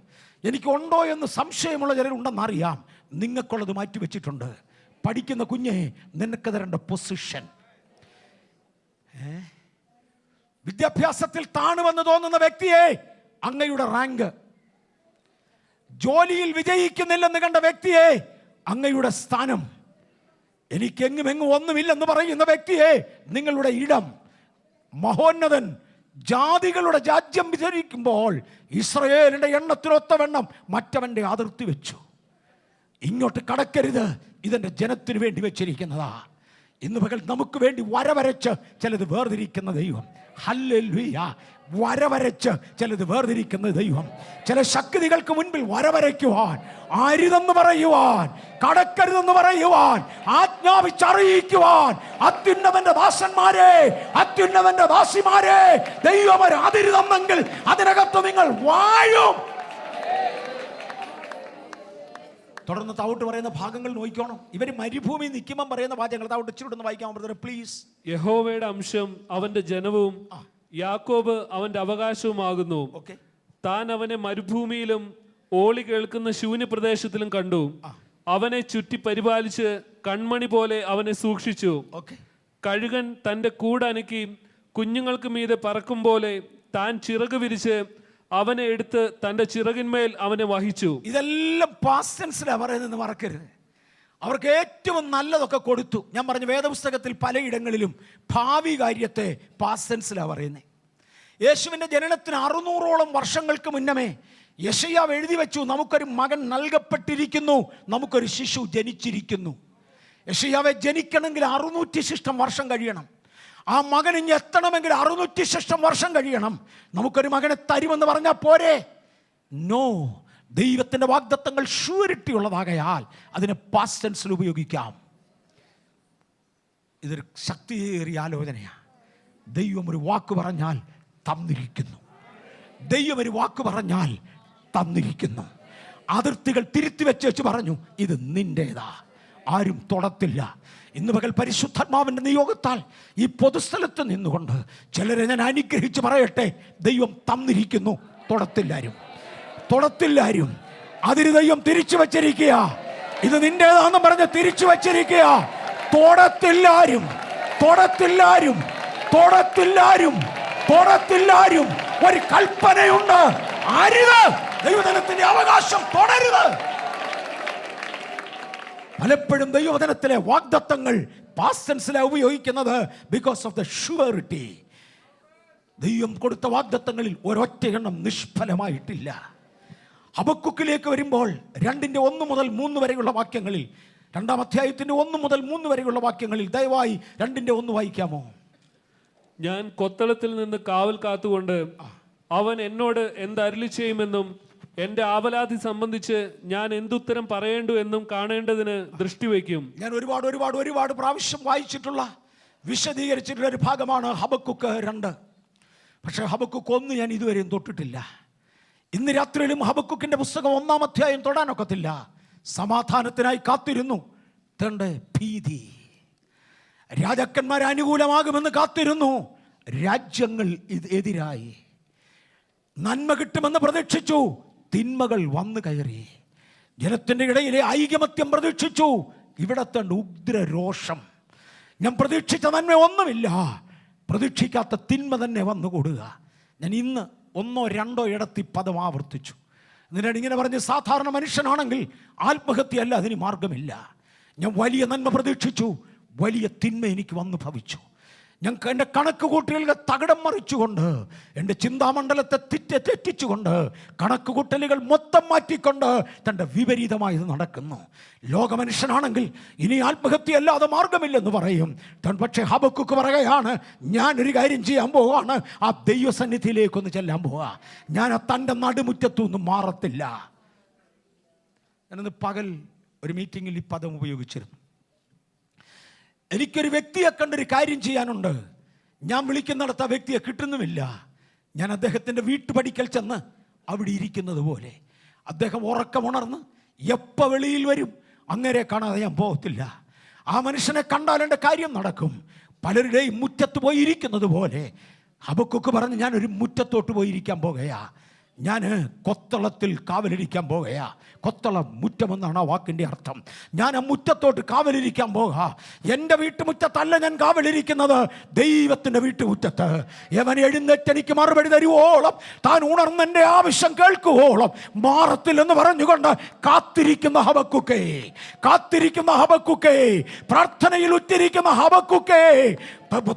എനിക്കുണ്ടോ എന്ന് സംശയമുള്ള ചിലരുണ്ടെന്നറിയാം. നിങ്ങൾക്കുള്ളത് മാറ്റിവെച്ചിട്ടുണ്ട്. പഠിക്കുന്ന കുഞ്ഞെ, നിനക്ക് തരേണ്ട പൊസിഷൻ, വിദ്യാഭ്യാസത്തിൽ താണുവെന്ന് തോന്നുന്ന വ്യക്തിയെ അങ്ങയുടെ റാങ്ക്, ജോലിയിൽ വിജയിക്കുന്നില്ലെന്ന് കണ്ട വ്യക്തിയെ അങ്ങയുടെ സ്ഥാനം, എനിക്കെങ്ങുമെങ്ങും ഒന്നുമില്ലെന്ന് പറയുന്ന വ്യക്തിയെ, നിങ്ങളുടെ ഇടം മഹോന്നതൻ ജാതികളുടെ രാജ്യം വിചരിക്കുമ്പോൾ ഇസ്രായേലിന്റെ എണ്ണത്തിനൊത്തവണ്ണം മറ്റവന്റെ അതിർത്തി വെച്ചു. ഇങ്ങോട്ട് കടക്കരുത്, ഇതെന്റെ ജനത്തിന് വേണ്ടി വെച്ചിരിക്കുന്നതാ. ഇന്ന് പകൽ നമുക്ക് വേണ്ടി വരവരച്ച് ചിലത് വേർതിരിക്കുന്ന ദൈവം. ഹല്ലേലൂയ. വരവരച്ച് ചിലത് വേർതിരിക്കുന്ന ദൈവം. ചില ശക്തികൾക്ക് മുൻപിൽ വരവരയ്ക്കുവാൻ, അരുതെന്ന് പറയുവാൻ, കടക്കരുതെന്ന് പറയുവാൻ, ആജ്ഞാപിച്ചറിയിക്കുവാൻ അത്യുന്നതന്റെ ദാസന്മാരെ, അത്യുന്നതന്റെ ദാസിമാരെ ദൈവം ഒരു അതിര് തന്നെങ്കിൽ അതിനകത്ത് നിങ്ങൾ വാഴും. തുടർന്ന് താവോട്ട് പറയുന്ന ഭാഗങ്ങൾ നോക്കിക്കോണം. ഇവര് മരുഭൂമി നിൽക്കുമ്പം പറയുന്ന വാചകങ്ങൾ താവോട്ട് ഇച്ചിരി വായിക്കാൻ പ്ലീസ്. യഹോവയുടെ അംശം അവന്റെ ജനവും യാക്കോബ് അവന്റെ അവകാശവുമാകുന്നു. താൻ അവനെ മരുഭൂമിയിലും ഓളി കേൾക്കുന്ന ശൂന്യപ്രദേശത്തിലും കണ്ടു. അവനെ ചുറ്റി പരിപാലിച്ച് കൺമണി പോലെ അവനെ സൂക്ഷിച്ചു. കഴുകൻ തന്റെ കൂടനക്കി കുഞ്ഞുങ്ങൾക്ക് മീതെ പറക്കും പോലെ താൻ ചിറക് വിരിച്ച് അവനെ എടുത്ത് തന്റെ ചിറകിന്മേൽ അവനെ വഹിച്ചു. ഇതെല്ലാം പാസ്റ്റ് ടെൻസിലാ പറയുന്നത്, മറക്കരുത്. അവർക്ക് ഏറ്റവും നല്ലതൊക്കെ കൊടുത്തു. ഞാൻ പറഞ്ഞു, വേദപുസ്തകത്തിൽ പലയിടങ്ങളിലും ഭാവി കാര്യത്തെ പാസ്റ്റ് ടെൻസിലാ പറയുന്നത്. യേശുവിൻ്റെ ജനനത്തിന് 600ഓളം വർഷങ്ങൾക്ക് മുന്നമേ യെശയ്യാവ് എഴുതി വെച്ചു, നമുക്കൊരു മകൻ നൽകപ്പെട്ടിരിക്കുന്നു, നമുക്കൊരു ശിശു ജനിച്ചിരിക്കുന്നു. യെശയ്യാവെ ജനിക്കണമെങ്കിൽ 600 വർഷം കഴിയണം. ആ മകൻ ഇനി എത്തണമെങ്കിൽ 600 വർഷം കഴിയണം. നമുക്കൊരു മകനെ തരുമെന്ന് പറഞ്ഞാൽ പോരെ? നോ. ദൈവത്തിൻ്റെ വാഗ്ദത്തങ്ങൾ ഷ്യൂരിറ്റി ഉള്ളതാകയാൽ അതിനെ പാസ്റ്റ് ടെൻസിൽ ഉപയോഗിക്കാം. ഇതൊരു ശക്തിയേറിയ ആലോചനയാണ്. ദൈവം ഒരു വാക്ക് പറഞ്ഞാൽ തന്നിരിക്കുന്നു. ദൈവം ഒരു വാക്ക് പറഞ്ഞാൽ തന്നിരിക്കുന്നു. അതിർത്തികൾ തിരുത്തി വെച്ച് പറഞ്ഞു, ഇത് നിന്റേതാ, ആരും തൊടത്തില്ല. ഇന്ന് പകൽ പരിശുദ്ധാത്മാവിൻ്റെ നിയോഗത്താൽ ഈ പൊതുസ്ഥലത്ത് നിന്നുകൊണ്ട് ചിലരെ ഞാൻ അനുഗ്രഹിച്ച് പറയട്ടെ, ദൈവം തന്നിരിക്കുന്നു, തൊടത്തില്ലാരും, തൊടത്തില്ലാരും. അതിന് ദൈവം തിരിച്ചു വച്ചിരിക്കുക. ഇത് നിന്റേതാന്ന് പറഞ്ഞ് തിരിച്ചു വച്ചിരിക്കുക. തൊടത്തില്ലാരും, തൊടത്തില്ലാരും, തൊടത്തില്ലാരും, തൊടത്തില്ലാരും. ഒരു കൽപ്പനയുണ്ട്, അരുത്. ദൈവജനത്തിന്റെ അവകാശം തൊടരുത്. പലപ്പോഴും ദൈവവചനത്തിലെ വാഗ്ദത്തങ്ങൾ പാസ്റ്റ് ടെൻസിലാണ് ഉപയോഗിക്കുന്നത്. Because of the surety. ദൈവം കൊടുത്ത വാഗ്ദത്തങ്ങളിൽ ഒരൊറ്റ എണ്ണം നിഷ്ഫലമായിട്ടില്ല. ഹബക്കുക്കിലേക്ക് വരുമ്പോൾ 2:1 മുതൽ 3 വരെയുള്ള വാക്യങ്ങളിൽ, 2-ാം അധ്യായത്തിന്റെ 1 മുതൽ 3 വരെയുള്ള വാക്യങ്ങളിൽ ദയവായി 2:1 വായിക്കാമോ? ഞാൻ കൊത്തളത്തിൽ നിന്ന് കാവൽ കാത്തുകൊണ്ട് അവൻ എന്നോട് എന്തരുളി ചെയ്യുമെന്നും എന്റെ ആവലാതി സംബന്ധിച്ച് ഞാൻ എന്തുത്തരം പറയേണ്ടു എന്നും കാണേണ്ടതിന് ദൃഷ്ടിവെക്കും. ഞാൻ ഒരുപാട് പ്രാവശ്യം വായിച്ചിട്ടുള്ള, വിശദീകരിച്ചിട്ടുള്ള ഒരു ഭാഗമാണ് ഹബക്കുക്ക് 2. പക്ഷേ ഹബക്കുക്ക് 1 ഞാൻ ഇതുവരെയും തൊട്ടിട്ടില്ല. ഇന്ന് രാത്രിയിലും ഹബക്കുക്കിന്റെ പുസ്തകം 1-ാം അധ്യായം തൊടാനൊക്കത്തില്ല. സമാധാനത്തിനായി കാത്തിരുന്നു. ഭീതി. രാജാക്കന്മാർ അനുകൂലമാകുമെന്ന് കാത്തിരുന്നു. രാജ്യങ്ങൾ എതിരായി. നന്മ കിട്ടുമെന്ന് പ്രതീക്ഷിച്ചു, തിന്മകൾ വന്നു കയറി. ജനത്തിൻ്റെ ഇടയിലെ ഐകമത്യം പ്രതീക്ഷിച്ചു, ഇവിടത്തെ ഉഗ്രരോഷം. ഞാൻ പ്രതീക്ഷിച്ച നന്മ ഒന്നുമില്ല, പ്രതീക്ഷിക്കാത്ത തിന്മ തന്നെ വന്നുകൂടുക. ഞാൻ ഇന്ന് 1-2 ഇടത്തി പദം ആവർത്തിച്ചു. എന്നിട്ട് ഇങ്ങനെ പറഞ്ഞ്, സാധാരണ മനുഷ്യനാണെങ്കിൽ ആത്മഹത്യയല്ല അതിന് മാർഗമില്ല. ഞാൻ വലിയ നന്മ പ്രതീക്ഷിച്ചു, വലിയ തിന്മ എനിക്ക് വന്നു ഭവിച്ചു. ഞങ്ങൾക്ക് എൻ്റെ കണക്ക് കൂട്ടലുകൾ തകിടം മറിച്ചുകൊണ്ട്, എൻ്റെ ചിന്താമണ്ഡലത്തെ തെറ്റിച്ചുകൊണ്ട്, കണക്ക് കൂട്ടലുകൾ മൊത്തം മാറ്റിക്കൊണ്ട് തൻ്റെ വിപരീതമായത് നടക്കുന്നു. ലോകമനുഷ്യനാണെങ്കിൽ ഇനി ആത്മഹത്യയല്ലാതെ മാർഗമില്ലെന്ന് പറയും. പക്ഷേ ഹബക്കുക്ക് പറയുകയാണ്, ഞാനൊരു കാര്യം ചെയ്യാൻ പോവാണ്, ആ ദൈവസന്നിധിയിലേക്കൊന്ന് ചെല്ലാൻ പോവാ. ഞാൻ ആ തൻ്റെ നടുമുറ്റത്തൊന്നും മാറത്തില്ല. ഞാനൊന്ന് പകൽ ഒരു മീറ്റിങ്ങിൽ ഈ പദം ഉപയോഗിച്ചിരുന്നു. എനിക്കൊരു വ്യക്തിയെ കണ്ടൊരു കാര്യം ചെയ്യാനുണ്ട്. ഞാൻ വിളിക്കുന്നിടത്ത് ആ വ്യക്തിയെ കിട്ടുന്നുമില്ല. ഞാൻ അദ്ദേഹത്തിൻ്റെ വീട്ടുപടിക്കൽ ചെന്ന് അവിടെ ഇരിക്കുന്നത് പോലെ അദ്ദേഹം ഉറക്കമുണർന്ന് എപ്പോൾ വെളിയിൽ വരും, അങ്ങനെ കാണാതെ ഞാൻ പോകത്തില്ല. ആ മനുഷ്യനെ കണ്ടാൽ എൻ്റെ കാര്യം നടക്കും. പലരുടെയും മുറ്റത്ത് പോയി ഇരിക്കുന്നത് പോലെ ഹബക്കുക്ക് പറഞ്ഞ്, ഞാനൊരു മുറ്റത്തോട്ട് പോയിരിക്കാൻ പോകുകയാ. ഞാൻ കൊത്തളത്തിൽ കാവലിരിക്കാൻ പോകുകയാ. കൊത്തളം മുറ്റമെന്നാണ് ആ വാക്കിൻ്റെ അർത്ഥം. ഞാൻ ആ മുറ്റത്തോട്ട് കാവലിരിക്കാൻ പോകുക. എൻ്റെ വീട്ടുമുറ്റത്തല്ല ഞാൻ കാവലിരിക്കുന്നത്, ദൈവത്തിൻ്റെ വീട്ടുമുറ്റത്ത്. യവൻ എഴുന്നേറ്റ് എനിക്ക് മറുപടി തരുവോളം, താൻ ഉണർന്നെൻ്റെ ആവശ്യം കേൾക്കുവോളം മാറത്തില്ലെന്ന് പറഞ്ഞുകൊണ്ട് കാത്തിരിക്കുന്ന ഹബക്കുക്കേ, കാത്തിരിക്കുന്ന ഹബക്കുക്കേ, പ്രാർത്ഥനയിൽ ഉറ്റിരിക്കുന്ന ഹബക്കുക്കേ,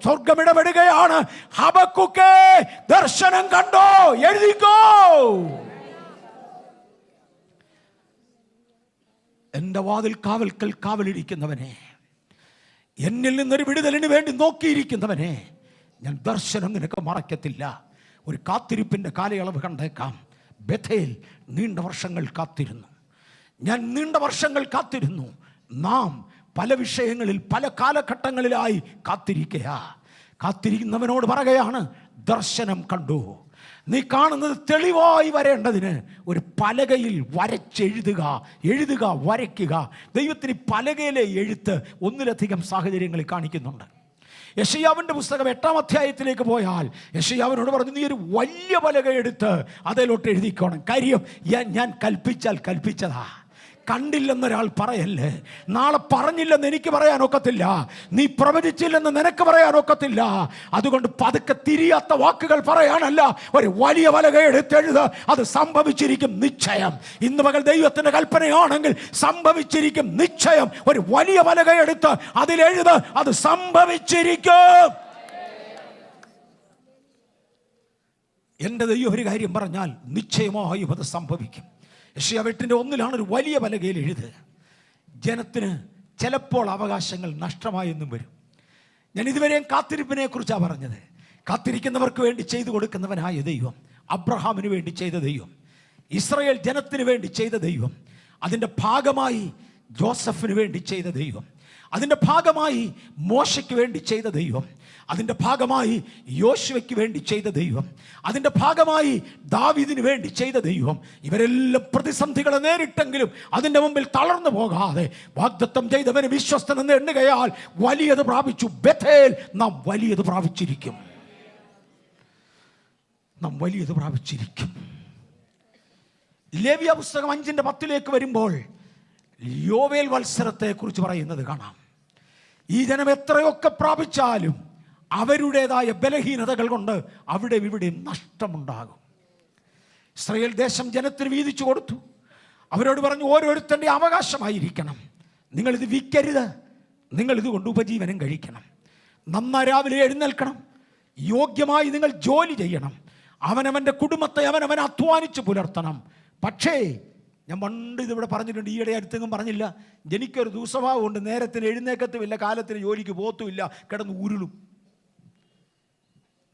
സ്വർഗം ഇടപെടുകയാണ്. ഹബക്കുക്കേ, ദർശനം കണ്ടോ? എഴുതിക്കോ. എൻ്റെ വാതിൽ കാവൽക്കൽ കാവലിരിക്കുന്നവനെ, എന്നിൽ നിന്നൊരു വിടുതലിന് വേണ്ടി നോക്കിയിരിക്കുന്നവനെ, ഞാൻ ദർശനം നിനക്ക് മറക്കത്തില്ല. ഒരു കാത്തിരിപ്പിൻ്റെ കാലയളവ് കണ്ടേക്കാം. ബഥേൽ നീണ്ട വർഷങ്ങൾ കാത്തിരുന്നു. ഞാൻ നീണ്ട വർഷങ്ങൾ കാത്തിരുന്നു. നാം പല വിഷയങ്ങളിൽ പല കാലഘട്ടങ്ങളിലായി കാത്തിരിക്കുക. കാത്തിരിക്കുന്നവനോട് പറയുകയാണ്, ദർശനം കണ്ടു. നീ കാണുന്നത് തെളിവായി വരേണ്ടതിന് ഒരു പലകയിൽ വരച്ചെഴുതുക, എഴുതുക, വരയ്ക്കുക. ദൈവത്തിന് പലകയിലെ എഴുത്ത് ഒന്നിലധികം സാഹചര്യങ്ങളിൽ കാണിക്കുന്നുണ്ട്. യെശയ്യാവിൻ്റെ പുസ്തകം 8-ാം അധ്യായത്തിലേക്ക് പോയാൽ യെശയ്യാവിനോട് പറഞ്ഞു, നീ ഒരു വലിയ പലക എടുത്ത് അതിലോട്ട് എഴുതിക്കോണം. കാര്യം ഞാൻ കൽപ്പിച്ചാൽ കൽപ്പിച്ചതാ. കണ്ടില്ലെന്നൊരാൾ പറയല്ലേ. നാളെ പറഞ്ഞില്ലെന്ന് എനിക്ക് പറയാനൊക്കത്തില്ല, നീ പ്രവചിച്ചില്ലെന്ന് നിനക്ക് പറയാനൊക്കത്തില്ല. അതുകൊണ്ട് പതുക്കെ തിരിയാത്ത വാക്കുകൾ പറയാനല്ല, ഒരു വലിയ പലക എടുത്തെഴുത്. അത് സംഭവിച്ചിരിക്കും നിശ്ചയം. ഇന്ന് പകൽ ദൈവത്തിൻ്റെ കൽപ്പനയാണെങ്കിൽ സംഭവിച്ചിരിക്കും നിശ്ചയം. ഒരു വലിയ പലക എടുത്ത് അതിലെഴുത്, അത് സംഭവിച്ചിരിക്കും. എൻ്റെ ദൈവം ഒരു കാര്യം പറഞ്ഞാൽ നിശ്ചയമായും അത് സംഭവിക്കും. യെശയ്യാവ് 8:1 ഒരു വലിയ പലകയിൽ എഴുത്. ജനത്തിന് ചിലപ്പോൾ അവകാശങ്ങൾ നഷ്ടമായെന്നും വരും. ഞാൻ ഇതുവരെയും കാത്തിരിപ്പിനെ കുറിച്ചാണ് പറഞ്ഞത്. കാത്തിരിക്കുന്നവർക്ക് വേണ്ടി ചെയ്തു കൊടുക്കുന്നവനായ ദൈവം, അബ്രഹാമിന് വേണ്ടി ചെയ്ത ദൈവം, ഇസ്രായേൽ ജനത്തിന് വേണ്ടി ചെയ്ത ദൈവം, അതിൻ്റെ ഭാഗമായി ജോസഫിന് വേണ്ടി ചെയ്ത ദൈവം, അതിൻ്റെ ഭാഗമായി മോശയ്ക്ക് വേണ്ടി ചെയ്ത ദൈവം, അതിൻ്റെ ഭാഗമായി യോശുവയ്ക്ക് വേണ്ടി ചെയ്ത ദൈവം, അതിൻ്റെ ഭാഗമായി ദാവീദിന് വേണ്ടി ചെയ്ത ദൈവം. ഇവരെല്ലാം പ്രതിസന്ധികളെ നേരിട്ടെങ്കിലും അതിൻ്റെ മുമ്പിൽ തളർന്നു പോകാതെ വാഗ്ദത്തം ചെയ്തവന് വിശ്വസ്തനെന്ന് എണ്ണുകയാൽ വലിയത് പ്രാപിച്ചു. ബഥേൽ, നാം വലിയത് പ്രാപിച്ചിരിക്കും. നാം വലിയത് പ്രാപിച്ചിരിക്കും. ലേവ്യ പുസ്തകം 5:10 വരുമ്പോൾ യോവേൽ വത്സരത്തെ കുറിച്ച് പറയുന്നത് കാണാം. ഈ ജനം എത്രയൊക്കെ പ്രാപിച്ചാലും അവരുടേതായ ബലഹീനതകൾ കൊണ്ട് അവിടെ ഇവിടെ നഷ്ടമുണ്ടാകും. ഇസ്രായേൽ ദേശം ജനത്തിന് വീതിച്ചു കൊടുത്തു. അവരോട് പറഞ്ഞു, ഓരോരുത്തൻ്റെ അവകാശമായിരിക്കണം. നിങ്ങളിത് വിൽക്കരുത്, നിങ്ങളിത് കൊണ്ട് ഉപജീവനം കഴിക്കണം. നന്നായി രാവിലെ എഴുന്നേൽക്കണം, യോഗ്യമായി നിങ്ങൾ ജോലി ചെയ്യണം, അവനവൻ്റെ കുടുംബത്തെ അവനവൻ അധ്വാനിച്ച് പുലർത്തണം. പക്ഷേ ഞാൻ പണ്ട് ഇതിവിടെ പറഞ്ഞിട്ടുണ്ട്, ഈയിടെ അടുത്തെങ്കിലും പറഞ്ഞില്ല, എനിക്കൊരു ദുസ്വഭാവമുണ്ട്. നേരത്തിന് എഴുന്നേക്കത്തുമില്ല, കാലത്തിന് ജോലിക്ക് പോത്തുമില്ല, കിടന്ന് ഉരുളും.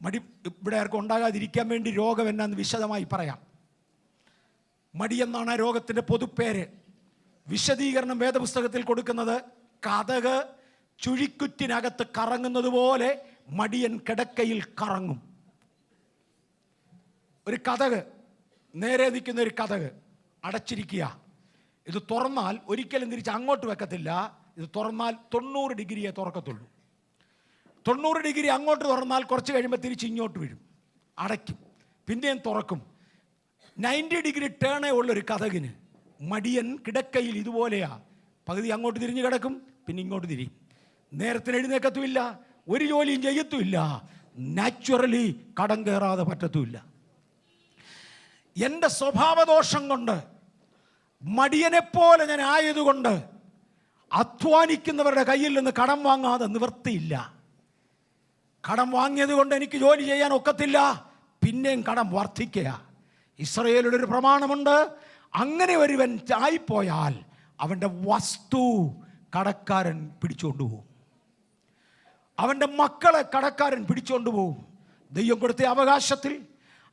മടി ഇവിടെ ആർക്കും ഉണ്ടാകാതിരിക്കാൻ വേണ്ടി രോഗം എന്നാന്ന് വിശദമായി പറയാം. മടിയെന്നാണ് ആ രോഗത്തിൻ്റെ പൊതുപ്പേര്. വിശദീകരണം വേദപുസ്തകത്തിൽ കൊടുക്കുന്നത്, കതക് ചുഴിക്കുറ്റിനകത്ത് കറങ്ങുന്നത് പോലെ മടിയൻ കിടക്കയിൽ കറങ്ങും. ഒരു കതക്, നേരെ നിൽക്കുന്ന ഒരു കതക് അടച്ചിരിക്കുക. ഇത് തുറന്നാൽ ഒരിക്കലും തിരിച്ച് അങ്ങോട്ട് വെക്കത്തില്ല. ഇത് തുറന്നാൽ 90 ഡിഗ്രിയെ തുറക്കത്തുള്ളൂ. 90 ഡിഗ്രി അങ്ങോട്ട് തുറന്നാൽ കുറച്ച് കഴിയുമ്പോൾ തിരിച്ച് ഇങ്ങോട്ട് വീഴും, അടയ്ക്കും, പിന്നെയും തുറക്കും. 90 ഡിഗ്രി ടേണേ ഉള്ളൊരു കതകിന് മടിയൻ കിടക്കയിൽ ഇതുപോലെയാ. പകുതി അങ്ങോട്ട് തിരിഞ്ഞ് കിടക്കും, പിന്നെ ഇങ്ങോട്ട് തിരിയും. നേരത്തിന് എഴുന്നേക്കത്തുമില്ല, ഒരു ജോലിയും ചെയ്യത്തുമില്ല, നാച്ചുറലി കടം കയറാതെ പറ്റത്തുമില്ല. എൻ്റെ സ്വഭാവദോഷം കൊണ്ട്, മടിയനെപ്പോലെ ഞാൻ ആയതുകൊണ്ട് അധ്വാനിക്കുന്നവരുടെ കയ്യിൽ നിന്ന് കടം വാങ്ങാതെ നിവൃത്തിയില്ല. കടം വാങ്ങിയത് കൊണ്ട് എനിക്ക് ജോലി ചെയ്യാൻ ഒക്കത്തില്ല, പിന്നെയും കടം വർദ്ധിക്കുക. ഇസ്രായേലിയുടെ ഒരു പ്രമാണമുണ്ട്, അങ്ങനെ ഒരുവൻ ആയിപ്പോയാൽ അവൻ്റെ വസ്തു കടക്കാരൻ പിടിച്ചുകൊണ്ടുപോകും, അവൻ്റെ മക്കളെ കടക്കാരൻ പിടിച്ചുകൊണ്ടുപോകും. ദൈവം കൊടുത്ത അവകാശത്തിൽ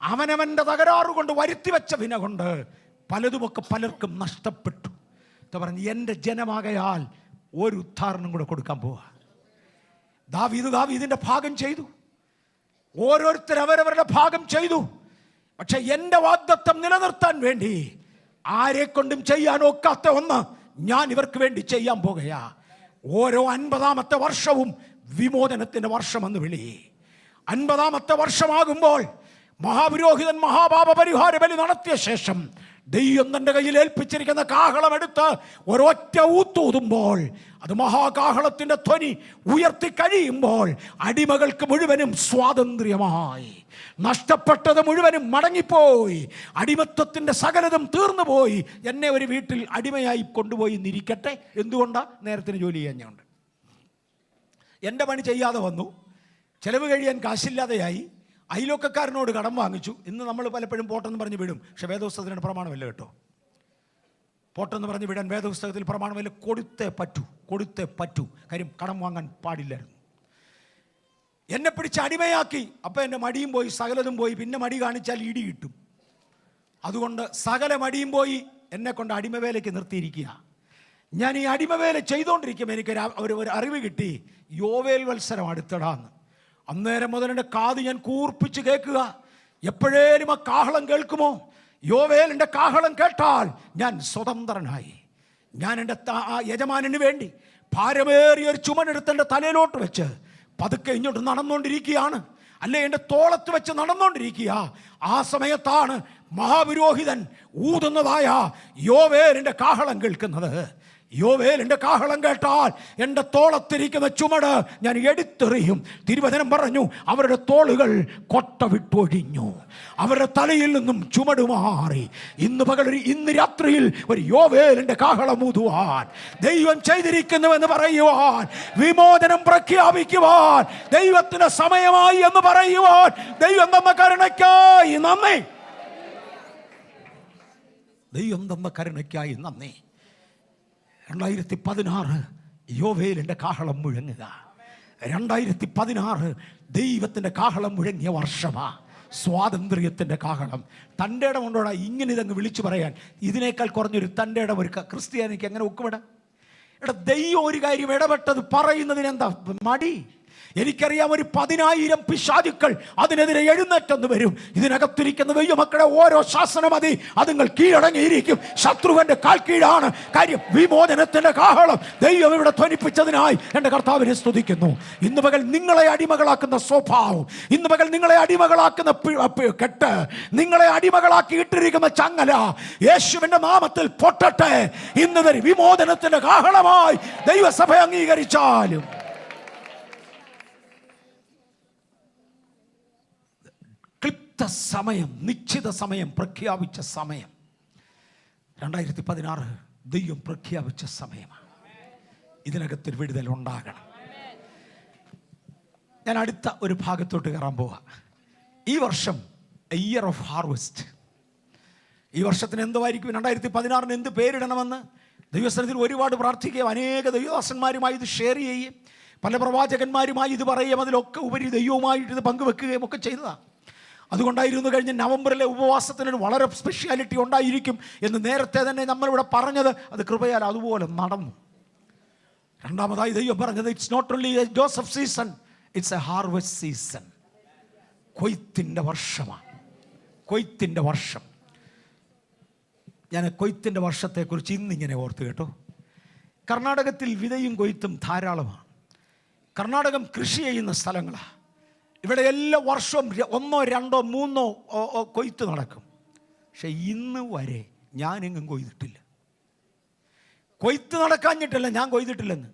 അവനവൻ്റെ തകരാറ് കൊണ്ട് വരുത്തി വെച്ച വിന കൊണ്ട് പലതുമൊക്കെ പലർക്കും നഷ്ടപ്പെട്ടു. പറഞ്ഞ് എൻ്റെ ജനമാകയാൽ ഒരു ഉദാഹരണം കൂടെ കൊടുക്കാൻ പോവാ. ദാവീദിന്റെ ഭാഗം ചെയ്തു, ഓരോരുത്തർ അവരവരുടെ ഭാഗം ചെയ്തു. പക്ഷെ എൻ്റെ വാഗ്ദത്തം നിലനിർത്താൻ വേണ്ടി ആരെ കൊണ്ടും ചെയ്യാൻ ഒക്കാത്ത ഒന്ന് ഞാൻ ഇവർക്ക് വേണ്ടി ചെയ്യാൻ പോകുകയാ. ഓരോ 50-ാമത്തെ വർഷവും വിമോചനത്തിൻ്റെ വർഷമെന്ന് വിളി. 50-ാമത്തെ വർഷമാകുമ്പോൾ മഹാപുരോഹിതൻ മഹാപാപ പരിഹാര ബലി നടത്തിയ ശേഷം ദൈവം തൻ്റെ കയ്യിൽ ഏൽപ്പിച്ചിരിക്കുന്ന കാഹളം എടുത്ത് ഒരൊറ്റ ഊത്തൂതുമ്പോൾ അത് മഹാകാഹളത്തിൻ്റെ ധ്വനി ഉയർത്തി കഴിയുമ്പോൾ അടിമകൾക്ക് മുഴുവനും സ്വാതന്ത്ര്യമായി, നഷ്ടപ്പെട്ടത് മുഴുവനും മടങ്ങിപ്പോയി, അടിമത്വത്തിൻ്റെ സകലതും തീർന്നുപോയി. എന്നെ ഒരു വീട്ടിൽ അടിമയായി കൊണ്ടുപോയി നിരിക്കട്ടെ. എന്തുകൊണ്ടാണ്? നേരത്തിന് ജോലി ചെയ്യാൻ ഞാൻ ഉണ്ട്, എൻ്റെ പണി ചെയ്യാതെ വന്നു, ചിലവ് കഴിയാൻ കാശില്ലാതെയായി, അയൽവക്കക്കാരനോട് കടം വാങ്ങിച്ചു. ഇന്ന് നമ്മൾ പലപ്പോഴും പോട്ടെന്ന് പറഞ്ഞ് വിടും, പക്ഷെ വേദപുസ്തകത്തിന് പ്രമാണമല്ല കേട്ടോ. പോട്ടെന്ന് പറഞ്ഞ് വിടാൻ വേദപുസ്തകത്തിൽ പ്രമാണമല്ല. കൊടുത്തേ പറ്റൂ. കാര്യം കടം വാങ്ങാൻ പാടില്ലായിരുന്നു. എന്നെ പിടിച്ച് അടിമയാക്കി. അപ്പം എൻ്റെ മടിയും പോയി, സകലതും പോയി. പിന്നെ മടി കാണിച്ചാൽ ഇടി കിട്ടും. അതുകൊണ്ട് സകല മടിയും പോയി, എന്നെ കൊണ്ട് അടിമവേലയ്ക്ക് നിർത്തിയിരിക്കുക. ഞാൻ ഈ അടിമവേല ചെയ്തുകൊണ്ടിരിക്കുമ്പോൾ എനിക്കൊരു അറിവ് കിട്ടി, യോവേൽ വത്സരം അടുത്തിടാന്ന്. അന്നേരം മുതൽ എൻ്റെ കാത് ഞാൻ കൂർപ്പിച്ച് കേൾക്കുക. എപ്പോഴേലും ആ കാഹളം കേൾക്കുമോ? യോവേലിൻ്റെ കാഹളം കേട്ടാൽ ഞാൻ സ്വതന്ത്രനായി. ഞാൻ എൻ്റെ യജമാനന് വേണ്ടി ഭാരമേറിയൊരു ചുമടെടുത്ത് എൻ്റെ തലയിലോട്ട് വെച്ച് പതുക്കെ ഇങ്ങോട്ട് നടന്നുകൊണ്ടിരിക്കുകയാണ്, അല്ലെ എൻ്റെ തോളത്ത് വെച്ച് നടന്നുകൊണ്ടിരിക്കുക. ആ സമയത്താണ് മഹാപുരോഹിതൻ ഊതുന്നതായ യോവേലിൻ്റെ കാഹളം കേൾക്കുന്നത്. യോവേലിൻ്റെ കാഹളം കേട്ടാൽ എൻ്റെ തോളത്തിരിക്കുന്ന ചുമട് ഞാൻ എടുത്തെറിയും. തിരുവചനം പറഞ്ഞു, അവരുടെ തോളുകൾ കൊട്ട വിട്ടൊഴിഞ്ഞു, അവരുടെ തലയിൽ നിന്നും ചുമട് മാറി. ഇന്ന് രാത്രിയിൽ ഒരു യോവേലിൻ്റെ കാഹളം ഊതുവാൻ, ദൈവം ചെയ്തിരിക്കുന്നുവെന്ന് പറയുവാൻ, വിമോചനം പ്രഖ്യാപിക്കുവാൻ ദൈവത്തിന് സമയമായി എന്ന് പറയുവാൻ ദൈവം തന്ന കരുണയ്ക്കായി നന്ദി. ദൈവം തന്ന കരുണയ്ക്കായി നന്ദി. 2016 യോവേലിൻ്റെ കാഹളം മുഴങ്ങുക. 2016 ദൈവത്തിൻ്റെ കാഹളം മുഴങ്ങിയ വർഷമാണ്. സ്വാതന്ത്ര്യത്തിൻ്റെ കാഹളം. തൻ്റെ ഇടം കൊണ്ടോടാ ഇങ്ങനെ ഇതങ്ങ് വിളിച്ചു പറയാൻ. ഇതിനേക്കാൾ കുറഞ്ഞൊരു തൻ്റെ ഇടം ഒരു ക്രിസ്ത്യാനിക്ക് എങ്ങനെ ഒക്കുമിടാം? ദൈവം ഒരു കാര്യം ഇടപെട്ടത് പറയുന്നതിനെന്താ മടി? എനിക്കറിയാം, ഒരു 10,000 പിശാചുക്കൾ അതിനെതിരെ എഴുന്നേറ്റെന്ന് വരും. ഇതിനകത്തിരിക്കുന്ന ദൈവമക്കളെ ഓരോ ശാസനമതി അതുങ്ങൾ കീഴടങ്ങിയിരിക്കും. ശത്രുവിൻ്റെ കാൽ കീഴാണ്. കാര്യം വിമോചനത്തിൻ്റെ കാഹളം ദൈവം ഇവിടെ ധ്വനിപ്പിച്ചതിനായി എൻ്റെ കർത്താവിനെ സ്തുതിക്കുന്നു. ഇന്ന് പകൽ നിങ്ങളെ അടിമകളാക്കുന്ന സ്വഭാവം, ഇന്ന് പകൽ നിങ്ങളെ അടിമകളാക്കുന്ന കെട്ട്, നിങ്ങളെ അടിമകളാക്കി ഇട്ടിരിക്കുന്ന ചങ്ങല യേശുവിൻ്റെ നാമത്തിൽ പൊട്ടട്ടെ. ഇന്ന് വരെ വിമോചനത്തിൻ്റെ കാഹളമായി ദൈവസഭ അംഗീകരിച്ചാലും സമയം, നിശ്ചിത സമയം, പ്രഖ്യാപിച്ച സമയം 2016 ദൈവം പ്രഖ്യാപിച്ച സമയമാണ്. ഇതിനകത്തൊരു വിടുതൽ ഉണ്ടാകണം. ഞാൻ അടുത്ത ഒരു ഭാഗത്തോട്ട് കയറാൻ പോവാ. ഈ വർഷം ഇയർ ഓഫ് ഹാർവെസ്റ്റ്. ഈ വർഷത്തിന് എന്തുമായിരിക്കും? 2016 എന്ത് പേരിടണമെന്ന് ദൈവസ്ഥലത്തിൽ ഒരുപാട് പ്രാർത്ഥിക്കുകയും അനേക ദൈവദാസന്മാരുമായി ഇത് ഷെയർ ചെയ്യുകയും പല പ്രവാചകന്മാരുമായി ഇത് പറയുകയും അതിലൊക്കെ ഉപരി ദൈവവുമായിട്ട് ഇത് പങ്കുവെക്കുകയും ഒക്കെ ചെയ്തതാണ്. അതുകൊണ്ടായിരുന്നു കഴിഞ്ഞ നവംബറിലെ ഉപവാസത്തിന് വളരെ സ്പെഷ്യാലിറ്റി ഉണ്ടായിരിക്കും എന്ന് നേരത്തെ തന്നെ നമ്മളിവിടെ പറഞ്ഞത്. അത് കൃപയാൽ അതുപോലെ നടന്നു. രണ്ടാമതായി ദൈവം പറഞ്ഞത്, it's not only a Joseph season, it's a harvest season. കൊയ്ത്തിൻ്റെ വർഷമാണ്. കൊയ്ത്തിൻ്റെ വർഷം. ഞാൻ കൊയ്ത്തിൻ്റെ വർഷത്തെക്കുറിച്ച് ഇന്നിങ്ങനെ ഓർത്ത് കേട്ടോ. കർണാടകത്തിൽ വിതയും കൊയ്ത്തും ധാരാളമാണ്. കർണാടകം കൃഷി ചെയ്യുന്ന സ്ഥലങ്ങളാണ്. ഇവിടെ എല്ലാ വർഷവും 1, 2, 3 കൊയ്ത്ത് നടക്കും. പക്ഷെ ഇന്ന് വരെ ഞാനെങ്ങും കൊയ്തിട്ടില്ല. കൊയ്ത്ത് നടക്കാഞ്ഞിട്ടല്ല, ഞാൻ കൊയ്തിട്ടില്ലെന്ന്.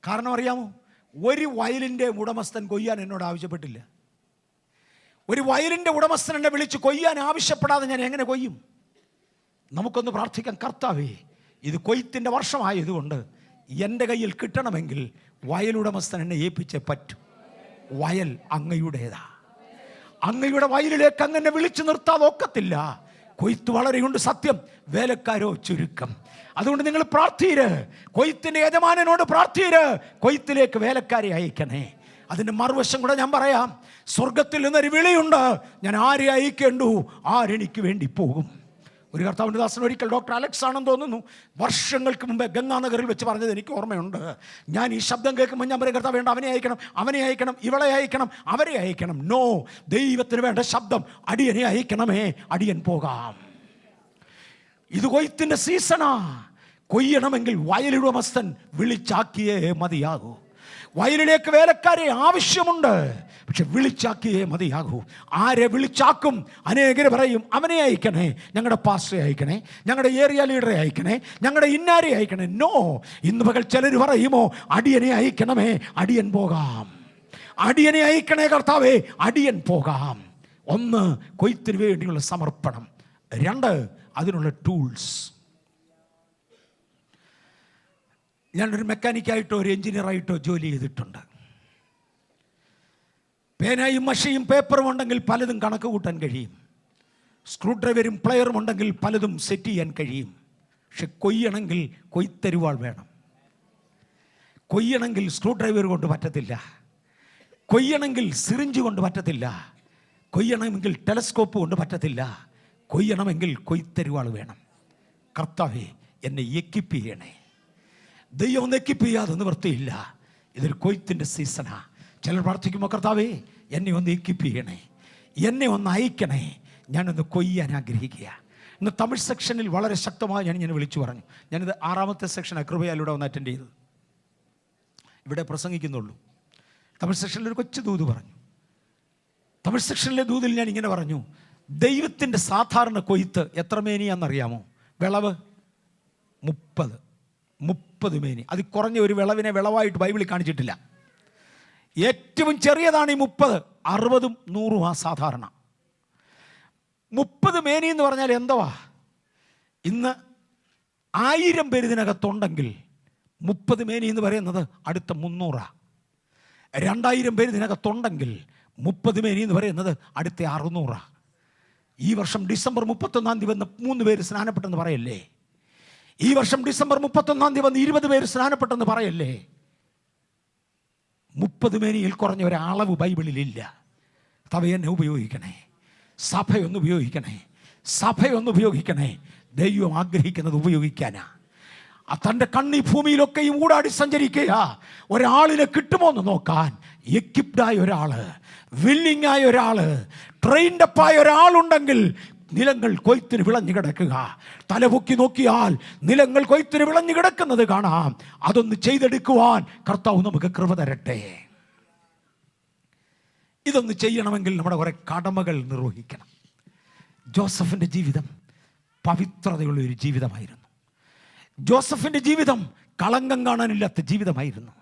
കാരണം അറിയാമോ? ഒരു വയലിൻ്റെ ഉടമസ്ഥൻ കൊയ്യാൻ എന്നോട് ആവശ്യപ്പെട്ടില്ല. ഒരു വയലിൻ്റെ ഉടമസ്ഥൻ എന്നെ വിളിച്ച് കൊയ്യാൻ ആവശ്യപ്പെടാതെ ഞാൻ എങ്ങനെ കൊയ്യും? നമുക്കൊന്ന് പ്രാർത്ഥിക്കാം. കർത്താവേ, ഇത് കൊയ്ത്തിൻ്റെ വർഷമായതുകൊണ്ട് എൻ്റെ കയ്യിൽ കിട്ടണമെങ്കിൽ വയലുടമസ്ഥൻ എന്നെ ഏൽപ്പിച്ചേ പറ്റൂ. വയൽ അങ്ങയുടേതാ. അങ്ങയുടെ വയലിലേക്ക് അങ്ങനെ വിളിച്ചു നിർത്താതെ ഒക്കത്തില്ല. കൊയ്ത്ത് വളരെയുണ്ട്, സത്യം. വേലക്കാരോ ചുരുക്കം. അതുകൊണ്ട് നിങ്ങൾ പ്രാർത്ഥീര്, കൊയ്ത്തിൻ്റെ യജമാനനോട് പ്രാർത്ഥീര്, കൊയ്ത്തിലേക്ക് വേലക്കാരെ അയക്കണേ. അതിൻ്റെ മറുവശം കൂടെ ഞാൻ പറയാം. സ്വർഗത്തിൽ നിന്നൊരു വിളിയുണ്ട്, ഞാൻ ആരെ അയക്കേണ്ടു, ആരെനിക്ക് വേണ്ടി പോകും. ഒരു കർത്താവിൻ്റെ ദാസൻ ഒരിക്കൽ, ഡോക്ടർ അലക്സ് ആണെന്ന് തോന്നുന്നു, വർഷങ്ങൾക്ക് മുമ്പേ ഗംഗാനഗറിൽ വെച്ച് പറഞ്ഞത് എനിക്ക് ഓർമ്മയുണ്ട്. ഞാൻ ഈ ശബ്ദം കേൾക്കുമ്പോൾ ഞാൻ പറയും, കർത്താവ് വേണ്ട, അവനെ അയക്കണം, അവനെ അയക്കണം, ഇവളെ അയക്കണം, അവരെ അയക്കണം. നോ, ദൈവത്തിന് വേണ്ട ശബ്ദം, അടിയനെ അയക്കണമേ, അടിയൻ പോകാം. ഇത് കൊയ്ത്തിൻ്റെ സീസണാ. കൊയ്യണമെങ്കിൽ വയലുടമസ്ഥൻ വിളിച്ചാക്കിയേ മതിയാകൂ. വയലിലേക്ക് വേലക്കാരെ ആവശ്യമുണ്ട്. പക്ഷെ വിളിച്ചാക്കിയേ മതിയാകൂ. ആരെ വിളിച്ചാക്കും? അനേകർ പറയും അവനെ അയക്കണേ, ഞങ്ങളുടെ പാസ്റ്ററെ അയക്കണേ, ഞങ്ങളുടെ ഏരിയ ലീഡറെ അയക്കണേ, ഞങ്ങളുടെ ഇന്നാരെ അയക്കണേ. നോ, ഇന്ന് പകൽ ചിലർ പറയുമോ അടിയനെ അയക്കണമേ, അടിയൻ പോകാം. അടിയനെ അയക്കണേ കർത്താവേ, അടിയൻ പോകാം. ഒന്ന്, കൊയ്ത്തിന് വേണ്ടിയുള്ള സമർപ്പണം. രണ്ട്, അതിനുള്ള ടൂൾസ്. ഞാനൊരു മെക്കാനിക്കായിട്ടോ ഒരു എഞ്ചിനീയറായിട്ടോ ജോലി ചെയ്തിട്ടുണ്ട്. പേനയും മഷിയും പേപ്പറും ഉണ്ടെങ്കിൽ പലതും കണക്ക് കൂട്ടാൻ കഴിയും. സ്ക്രൂ ഡ്രൈവറും പ്ലെയറും ഉണ്ടെങ്കിൽ പലതും സെറ്റ് ചെയ്യാൻ കഴിയും. പക്ഷെ കൊയ്യണമെങ്കിൽ കൊയ്ത്തരുവാൾ വേണം. കൊയ്യണമെങ്കിൽ സ്ക്രൂ ഡ്രൈവർ കൊണ്ട് പറ്റത്തില്ല. കൊയ്യണമെങ്കിൽ സിറിഞ്ച് കൊണ്ട് പറ്റത്തില്ല. കൊയ്യണമെങ്കിൽ ടെലസ്കോപ്പ് കൊണ്ട് പറ്റത്തില്ല. കൊയ്യണമെങ്കിൽ കൊയ്ത്തരുവാൾ വേണം. കർത്താവേ, എന്നെ എക്വിപ്പ് ചെയ്യണേ. ദൈവം ഒന്ന് എക്വിപ്പ് ചെയ്യാതെ നിവൃത്തിയില്ല. ഇതൊരു കൊയ്ത്തിൻ്റെ സീസണാണ്. ചിലർ പ്രാർത്ഥിക്കുമ്പോൾ കർത്താവേ എന്നെ ഒന്ന് എക്വിപ്പ് ചെയ്യണേ, എന്നെ ഒന്ന് അയക്കണേ, ഞാനൊന്ന് കൊയ്യാൻ ആഗ്രഹിക്കുക. ഇന്ന് തമിഴ് സെക്ഷനിൽ വളരെ ശക്തമായി ഞാൻ വിളിച്ചു പറഞ്ഞു. ഞാനിത് 6ാമത്തെ സെക്ഷനാണ് കൃപയാലൂടെ ഒന്ന് അറ്റൻഡ് ചെയ്തത്. ഇവിടെ പ്രസംഗിക്കുന്നുള്ളൂ. തമിഴ് സെക്ഷനിൽ ഒരു കൊച്ചു ദൂത് പറഞ്ഞു. തമിഴ് സെക്ഷനിലെ ദൂതിൽ ഞാൻ ഇങ്ങനെ പറഞ്ഞു, ദൈവത്തിൻ്റെ സാധാരണ കൊയ്ത്ത് എത്ര മേനിയാണെന്നറിയാമോ? വിളവ് 30 മേനി. അത് കുറഞ്ഞ ഒരു വിളവിനെ വിളവായിട്ട് ബൈബിളിൽ കാണിച്ചിട്ടില്ല. ഏറ്റവും ചെറിയതാണ് ഈ 30. 60ഉം 100ഉം ആ സാധാരണ. 30 മേനി എന്ന് പറഞ്ഞാൽ എന്തുവാ? ഇന്ന് 1000 പേര് ഇതിനകത്തുണ്ടെങ്കിൽ 30 മേനി എന്ന് പറയുന്നത് അടുത്ത 300. 2000 പേര് ഇതിനകത്തുണ്ടെങ്കിൽ 30 മേനി എന്ന് പറയുന്നത് അടുത്ത 600. ഈ വർഷം ഡിസംബർ 31-ാം തീയതി വന്ന് 3 പേര് സ്നാനപ്പെട്ടെന്ന് പറയല്ലേ? ഈ വർഷം ഡിസംബർ 31-ാം തീയതി വന്ന് 20 പേര് സ്നാനപ്പെട്ടെന്ന് പറയല്ലേ? 30 മേനിയിൽ കുറഞ്ഞ ഒരളവ് ബൈബിളിലില്ല. തവയെന്നെ ഉപയോഗിക്കണേ, സഭയൊന്ന് ഉപയോഗിക്കണേ, സഭയൊന്ന് ഉപയോഗിക്കണേ. ദൈവം ആഗ്രഹിക്കുന്നത് ഉപയോഗിക്കാനാ. തൻ്റെ കണ്ണി ഭൂമിയിലൊക്കെയും ഊടാടി സഞ്ചരിക്കുക. ഒരാളിനെ കിട്ടുമോ എന്ന് നോക്കാൻ എക്വിപ്ഡായ ഒരാൾ, വില്ലിംഗ് ആയ ഒരാൾ, ട്രെയിൻഡപ്പായ ഒരാളുണ്ടെങ്കിൽ നിലങ്ങൾ കൊയ്ത്തിന് വിളഞ്ഞു കിടക്കുക. തലപൊക്കി നോക്കിയാൽ നിലങ്ങൾ കൊയ്ത്തിന് വിളഞ്ഞു കിടക്കുന്നത് കാണാം. അതൊന്ന് ചെയ്തെടുക്കുവാൻ കർത്താവ് നമുക്ക് കൃപ തരട്ടെ. ഇതൊന്ന് ചെയ്യണമെങ്കിൽ നമ്മുടെ കുറെ കടമകൾ നിർവഹിക്കണം. ജോസഫിൻ്റെ ജീവിതം പവിത്രതയുള്ള ഒരു ജീവിതമായിരുന്നു. ജോസഫിൻ്റെ ജീവിതം കളങ്കം കാണാനില്ലാത്ത ജീവിതമായിരുന്നു.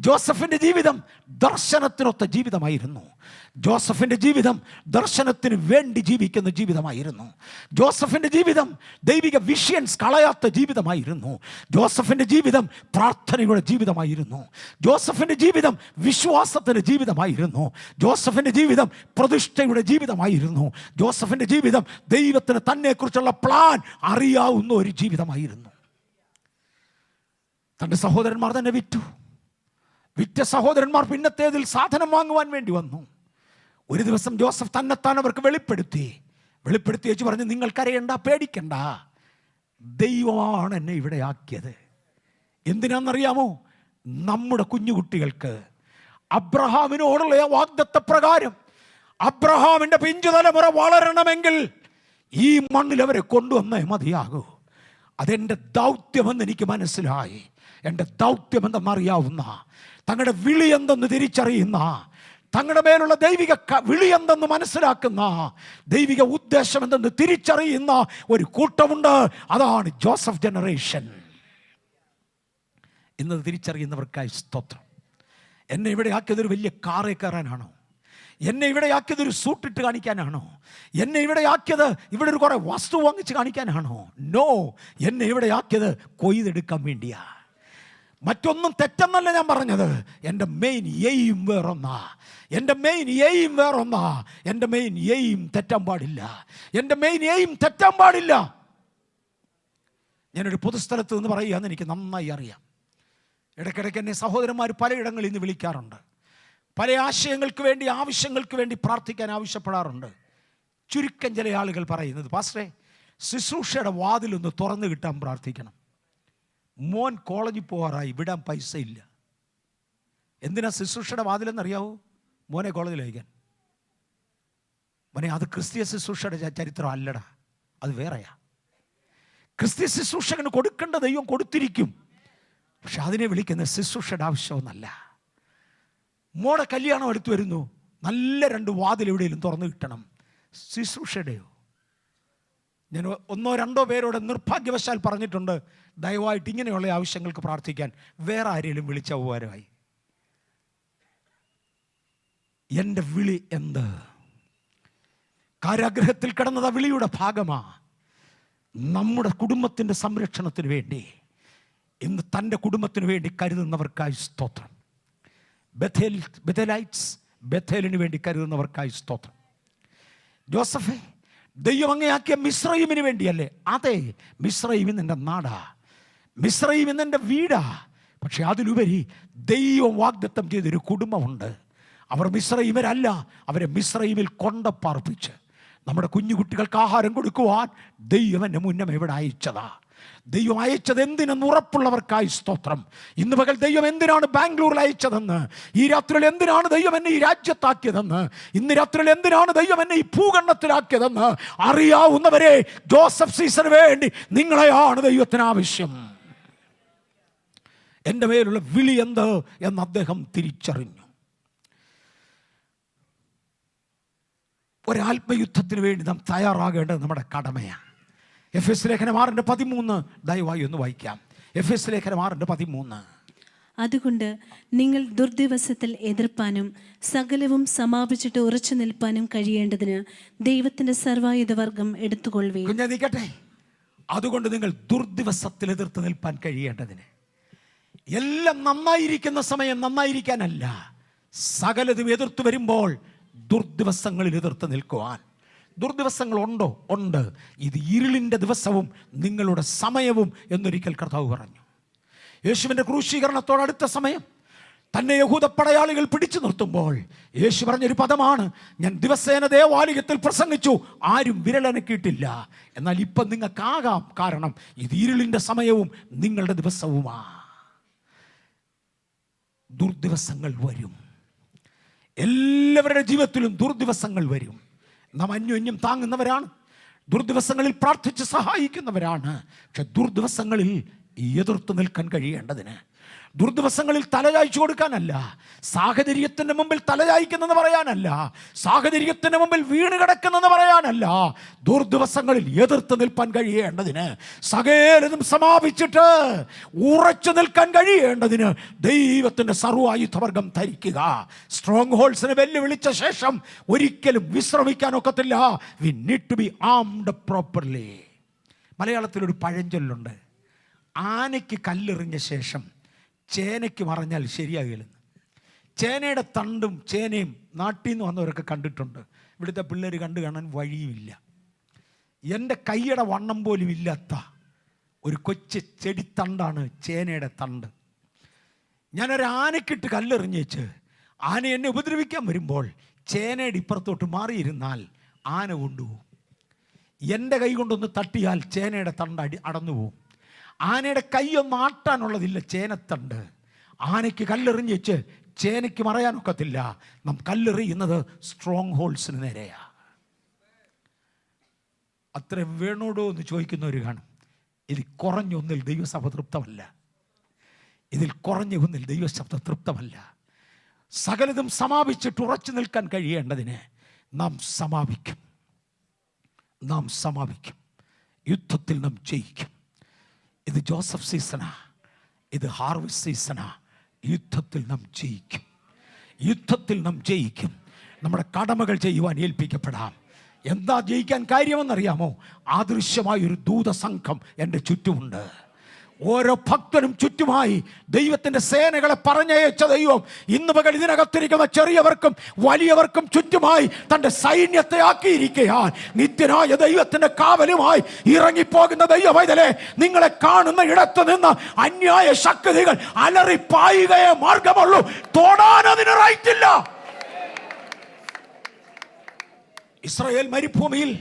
ജോസഫിൻ്റെ ജീവിതം ദർശനത്തിനൊത്ത ജീവിതമായിരുന്നു. ജോസഫിൻ്റെ ജീവിതം ദർശനത്തിന് വേണ്ടി ജീവിക്കുന്ന ജീവിതമായിരുന്നു. ജോസഫിൻ്റെ ജീവിതം ദൈവിക വിഷയൻസ് കളയാത്ത ജീവിതമായിരുന്നു. ജോസഫിൻ്റെ ജീവിതം പ്രാർത്ഥനയുടെ ജീവിതമായിരുന്നു. ജോസഫിൻ്റെ ജീവിതം വിശ്വാസത്തിൻ്റെ ജീവിതമായിരുന്നു. ജോസഫിൻ്റെ ജീവിതം പ്രതിഷ്ഠയുടെ ജീവിതമായിരുന്നു. ജോസഫിൻ്റെ ജീവിതം ദൈവത്തിന് തന്നെക്കുറിച്ചുള്ള പ്ലാൻ അറിയാവുന്ന ഒരു ജീവിതമായിരുന്നു. തൻ്റെ സഹോദരന്മാർ തന്നെ വിറ്റ സഹോദരന്മാർ പിന്നത്തേതിൽ സാധനം വാങ്ങുവാൻ വേണ്ടി വന്നു. ഒരു ദിവസം ജോസഫ് തന്നെത്താൻ അവർക്ക് വെളിപ്പെടുത്തി വെച്ച് പറഞ്ഞു, നിങ്ങൾ കരയണ്ട, പേടിക്കണ്ട, ദൈവമാണ് എന്നെ ഇവിടെ ആക്കിയത്. എന്തിനാണെന്നറിയാമോ? നമ്മുടെ കുഞ്ഞുകുട്ടികൾക്ക് അബ്രഹാമിനോടുള്ള വാഗ്ദത്ത പ്രകാരം അബ്രഹാമിൻ്റെ പിഞ്ചുതലമുറ വളരണമെങ്കിൽ ഈ മണ്ണിൽ അവരെ കൊണ്ടുവന്നേ മതിയാകൂ. അതെൻ്റെ ദൗത്യമെന്ന് എനിക്ക് മനസ്സിലായി. എൻ്റെ ദൗത്യമെന്തെന്നറിയാവുന്ന, തങ്ങളുടെ വിളി എന്തെന്ന് തിരിച്ചറിയുന്ന, തങ്ങളുടെ മേലുള്ള ദൈവിക വിളി എന്തെന്ന് മനസ്സിലാക്കുന്ന, ദൈവിക ഉദ്ദേശം എന്തെന്ന് തിരിച്ചറിയുന്ന ഒരു കൂട്ടമുണ്ട്. അതാണ് ജോസഫ് ജനറേഷൻ. ഇന്നത് തിരിച്ചറിയുന്നവർക്കായി സ്തോത്രം. എന്നെ ഇവിടെ ആക്കിയതൊരു വലിയ കാറേ കയറാനാണോ? എന്നെ ഇവിടെ ആക്കിയത് ഒരു സൂട്ടിട്ട് കാണിക്കാനാണോ? എന്നെ ഇവിടെ ആക്കിയത് ഇവിടെ ഒരു കുറേ വസ്തു വാങ്ങിച്ച് കാണിക്കാനാണോ? നോ, എന്നെ ഇവിടെ ആക്കിയത് കൊയ്തെടുക്കാൻ വേണ്ടിയാ. മറ്റൊന്നും തെറ്റെന്നല്ല ഞാൻ പറഞ്ഞത്. എൻ്റെ മെയിൻ എയിം വേറൊന്നാ. എൻ്റെ മെയിൻ എയിം വേറൊന്നാ. എൻ്റെ മെയിൻ എയിം തെറ്റാൻ പാടില്ല. എൻ്റെ മെയിൻ എയിം തെറ്റാൻ പാടില്ല. ഞാനൊരു പൊതുസ്ഥലത്ത് നിന്ന് പറയുകയെന്ന് എനിക്ക് നന്നായി അറിയാം. ഇടയ്ക്കിടയ്ക്ക് എന്നെ സഹോദരന്മാർ പലയിടങ്ങളിൽ നിന്ന് വിളിക്കാറുണ്ട്. പല ആശയങ്ങൾക്ക് വേണ്ടി, ആവശ്യങ്ങൾക്ക് വേണ്ടി പ്രാർത്ഥിക്കാൻ ആവശ്യപ്പെടാറുണ്ട്. ചുരുക്കം ചില ആളുകൾ പറയുന്നത്, പാസ്റ്ററെ ശുശ്രൂഷയുടെ വാതിലൊന്ന് തുറന്നു കിട്ടാൻ പ്രാർത്ഥിക്കണം. മോൻ കോളേജിൽ പോകാറായി, വിടാൻ പൈസ ഇല്ല. എന്തിനാ ശുശ്രൂഷയുടെ വാതിലെന്നറിയാവോ? മോനെ കോളേജിൽ അയക്കാൻ. മോനെ, അത് ക്രിസ്തീയ ശുശ്രൂഷയുടെ ചരിത്രം അല്ലടാ, അത് വേറെയാ. ക്രിസ്തീയ ശുശ്രൂഷകന് കൊടുക്കേണ്ട ദൈവം കൊടുത്തിരിക്കും. പക്ഷെ അതിനെ വിളിക്കുന്ന ശുശ്രൂഷയുടെ ആവശ്യമൊന്നല്ല. മോടെ കല്യാണം അടുത്ത് വരുന്നു, നല്ല 2 വാതിൽ എവിടെയെങ്കിലും തുറന്നു കിട്ടണം. ശുശ്രൂഷയുടെയോ? ഞാൻ 1-2 പേരോട് നിർഭാഗ്യവശാൽ പറഞ്ഞിട്ടുണ്ട്, ദയവായിട്ട് ഇങ്ങനെയുള്ള ആവശ്യങ്ങൾക്ക് പ്രാർത്ഥിക്കാൻ. വേറെ ആരെങ്കിലും വിളിച്ച ഉപകാരമായി. എൻ്റെ വിളി എന്ത്? കാരാഗ്രഹത്തിൽ കിടന്നത് വിളിയുടെ ഭാഗമാ. നമ്മുടെ കുടുംബത്തിൻ്റെ സംരക്ഷണത്തിന് വേണ്ടി ഇന്ന് തൻ്റെ കുടുംബത്തിന് വേണ്ടി കരുതുന്നവർക്കായി സ്തോത്രം. ബഥേലിന് വേണ്ടി കരുതുന്നവർക്കായി സ്തോത്രം. ജോസഫേ, ദൈവം അങ്ങയാക്കിയ മിസ്രയീമിന് വേണ്ടിയല്ലേ? അതെ, മിസ്രയീം നിൻ്റെ നാടാ, മിസ്രയീം നിൻ്റെ വീടാ. പക്ഷെ അതിലുപരി ദൈവം വാഗ്ദത്തം ചെയ്തൊരു കുടുംബമുണ്ട്. അവർ മിസ്രയീമരല്ല, അവരെ മിസ്രയീമിൽ കൊണ്ടപ്പാർപ്പിച്ച് നമ്മുടെ കുഞ്ഞുകുട്ടികൾക്ക് ആഹാരം കൊടുക്കുവാൻ ദൈവം എന്നെ മുന്നമേ ഇവിടെ അയച്ചതാ. ദൈവം അയച്ചത് എന്തിനെന്ന് ഉറപ്പുള്ളവർക്കായി സ്തോത്രം. ഇന്ന് പകൽ ദൈവം എന്തിനാണ് ബാംഗ്ലൂരിൽ അയച്ചതെന്ന്, ഈ രാത്രിയിൽ എന്തിനാണ് ദൈവം എന്നെ ഈ രാജ്യത്താക്കിയതെന്ന്, ഇന്ന് രാത്രിയിൽ എന്തിനാണ് ദൈവം എന്നെ ഈ ഭൂഖണ്ഡത്തിലാക്കിയതെന്ന് അറിയാവുന്നവരെ, ജോസഫ് സീസറിന് വേണ്ടി നിങ്ങളെയാണ് ദൈവത്തിന് ആവശ്യം. എൻ്റെ മേലുള്ള വിളി എന്ത് എന്ന് അദ്ദേഹം തിരിച്ചറിഞ്ഞു. ഒരാത്മയുദ്ധത്തിന് വേണ്ടി നാം തയ്യാറാകേണ്ടത് നമ്മുടെ കടമയാണ്. എഫെസ്യ ലേഖനം 6:13 ദയവായി ഒന്ന് വായിക്കാം. എഫെസ്യ ലേഖനം 6:13. അതുകൊണ്ട് നിങ്ങൾ ദുർദിവസത്തിൽ എതിർപ്പാനും സകലവും സമാപിച്ചിട്ട് ഉറച്ചു നിൽപ്പാനും കഴിയേണ്ടതിന് ദൈവത്തിന്റെ സർവായുധവർഗം എടുത്തുകൊള്ളുവേ. കുഞ്ഞാ നിൽക്കട്ടെ. അതുകൊണ്ട് നിങ്ങൾ ദുർദിവസത്തിൽ എതിർത്ത് നിൽപ്പാൻ കഴിയേണ്ടതിന്. എല്ലാം നന്നായിരിക്കുന്ന സമയം നന്നായിരിക്കാനല്ല, സകലതും എതിർത്ത് വരുമ്പോൾ ദുർദിവസങ്ങളിൽ എതിർത്ത് നിൽക്കുവാൻ. ദുർദിവസങ്ങളുണ്ടോ? ഉണ്ട്. ഇത് ഇരുളിൻ്റെ ദിവസവും നിങ്ങളുടെ സമയവും എന്നൊരിക്കൽ കർത്താവ് പറഞ്ഞു. യേശുവിൻ്റെ ക്രൂശീകരണത്തോടടുത്ത സമയം തന്നെ യഹൂദ പടയാളികൾ പിടിച്ചു നിർത്തുമ്പോൾ യേശു പറഞ്ഞൊരു പദമാണ്, ഞാൻ ദിവസേന ദേവാലയത്തിൽ പ്രസംഗിച്ചു, ആരും വിരലനക്കിയിട്ടില്ല. എന്നാൽ ഇപ്പം നിങ്ങൾക്കാകാം, കാരണം ഇത് ഇരുളിൻ്റെ സമയവും നിങ്ങളുടെ ദിവസവുമാ. ദുർദിവസങ്ങൾ വരും. എല്ലാവരുടെ ജീവിതത്തിലും ദുർദിവസങ്ങൾ വരും. നാം അന്യോന്യം താങ്ങുന്നവരാണ്, ദുർദിവസങ്ങളിൽ പ്രാർത്ഥിച്ച് സഹായിക്കുന്നവരാണ്. പക്ഷെ ദുർദിവസങ്ങളിൽ എതിർത്ത് നിൽക്കാൻ കഴിയേണ്ടതിന്, ദുർദിവസങ്ങളിൽ തലചായ്ച്ചു കൊടുക്കാനല്ല, സാഹചര്യത്തിൻ്റെ മുമ്പിൽ തലചായ്ക്കുന്നെന്ന് പറയാനല്ല, സാഹചര്യത്തിൻ്റെ മുമ്പിൽ വീണ് കിടക്കുന്നെന്ന് പറയാനല്ല, ദുർദിവസങ്ങളിൽ എതിർത്ത് നിൽപ്പാൻ കഴിയേണ്ടതിന്, സകലതും സമാപിച്ചിട്ട് ഉറച്ചു നിൽക്കാൻ കഴിയേണ്ടതിന് ദൈവത്തിൻ്റെ സർവായുധവർഗം ധരിക്കുക. സ്ട്രോങ് ഹോൾസിനെ വെല്ലുവിളിച്ച ശേഷം ഒരിക്കലും വിശ്രമിക്കാനൊക്കത്തില്ല. We need to be armed properly. മലയാളത്തിലൊരു പഴഞ്ചൊല്ലുണ്ട്, ആനയ്ക്ക് കല്ലെറിഞ്ഞ ശേഷം ചേനയ്ക്ക് മറഞ്ഞാൽ ശരിയാകില്ലെന്ന്. ചേനയുടെ തണ്ടും ചേനയും നാട്ടിൽ നിന്ന് വന്നവരൊക്കെ കണ്ടിട്ടുണ്ട്. ഇവിടുത്തെ പിള്ളേർ കണ്ടു കാണാൻ വഴിയുമില്ല. എൻ്റെ കൈയുടെ വണ്ണം പോലും ഇല്ലാത്ത ഒരു കൊച്ചു ചെടിത്തണ്ടാണ് ചേനയുടെ തണ്ട്. ഞാനൊരു ആനയ്ക്കിട്ട് കല്ലെറിഞ്ഞേച്ച് ആന എന്നെ ഉപദ്രവിക്കാൻ വരുമ്പോൾ ചേനയുടെ ഇപ്പുറത്തോട്ട് മാറിയിരുന്നാൽ ആന കൊണ്ടുപോകും. എൻ്റെ കൈ കൊണ്ടൊന്ന് തട്ടിയാൽ ചേനയുടെ തണ്ട് അടന്നു പോവും. ആനയുടെ കൈയൊന്നും ആട്ടാനുള്ളതില്ല ചേനത്തണ്ട്. ആനയ്ക്ക് കല്ലെറിഞ്ഞ് വെച്ച് ചേനയ്ക്ക് മറയാനൊക്കത്തില്ല. നാം കല്ലെറിയുന്നത് സ്ട്രോങ് ഹോൾസിന് നേരെയാ. അത്ര വേണോടോ എന്ന് ചോദിക്കുന്നവർ കാണും. ഇതിൽ കുറഞ്ഞൊന്നിൽ ദൈവസഭ തൃപ്തമല്ല, ഇതിൽ കുറഞ്ഞ ഒന്നിൽ ദൈവശബ്ദ തൃപ്തമല്ല. സകലതും സമാപിച്ചിട്ട് ഉറച്ചു നിൽക്കാൻ കഴിയേണ്ടതിന് നാം സമാപിക്കും. നാം സമാപിക്കും. യുദ്ധത്തിൽ നാം ജയിക്കും. ഇത് ജോസഫ് സീസണാ, ഇത് ഹാർവസ്റ്റ് സീസണാ. യുദ്ധത്തിൽ നാം ജയിക്കും. യുദ്ധത്തിൽ നാം ജയിക്കും. നമ്മുടെ കടമകൾ ചെയ്യുവാൻ ഏൽപ്പിക്കപ്പെടാം. എന്താ ജയിക്കാൻ കാര്യമെന്നറിയാമോ? ആദൃശ്യമായൊരു ദൂതസംഘം എൻ്റെ ചുറ്റുമുണ്ട്. ഓരോ ഭക്തനും ചുറ്റുമായി ദൈവത്തിൻ്റെ സേനകളെ പറഞ്ഞയച്ച ദൈവം ഇന്ന് പകൽ ഇതിനകത്തിരിക്കുന്ന ചെറിയവർക്കും വലിയവർക്കും ചുറ്റുമായി തൻ്റെ സൈന്യത്തെ ആക്കിയിരിക്കുകയാൽ നിത്യനായ ദൈവത്തിൻ്റെ കാവലുമായി ഇറങ്ങിപ്പോകുന്ന ദൈവവൈതലേ, നിങ്ങളെ കാണുന്ന ഇടത്ത് നിന്ന് അന്യായ ശക്തികൾ അലറിപ്പായുകയെ മാർഗമുള്ളൂ. തൊടാൻ അതിന് റൈറ്റില്ല. ഇസ്രായേൽ മരുഭൂമിയിൽ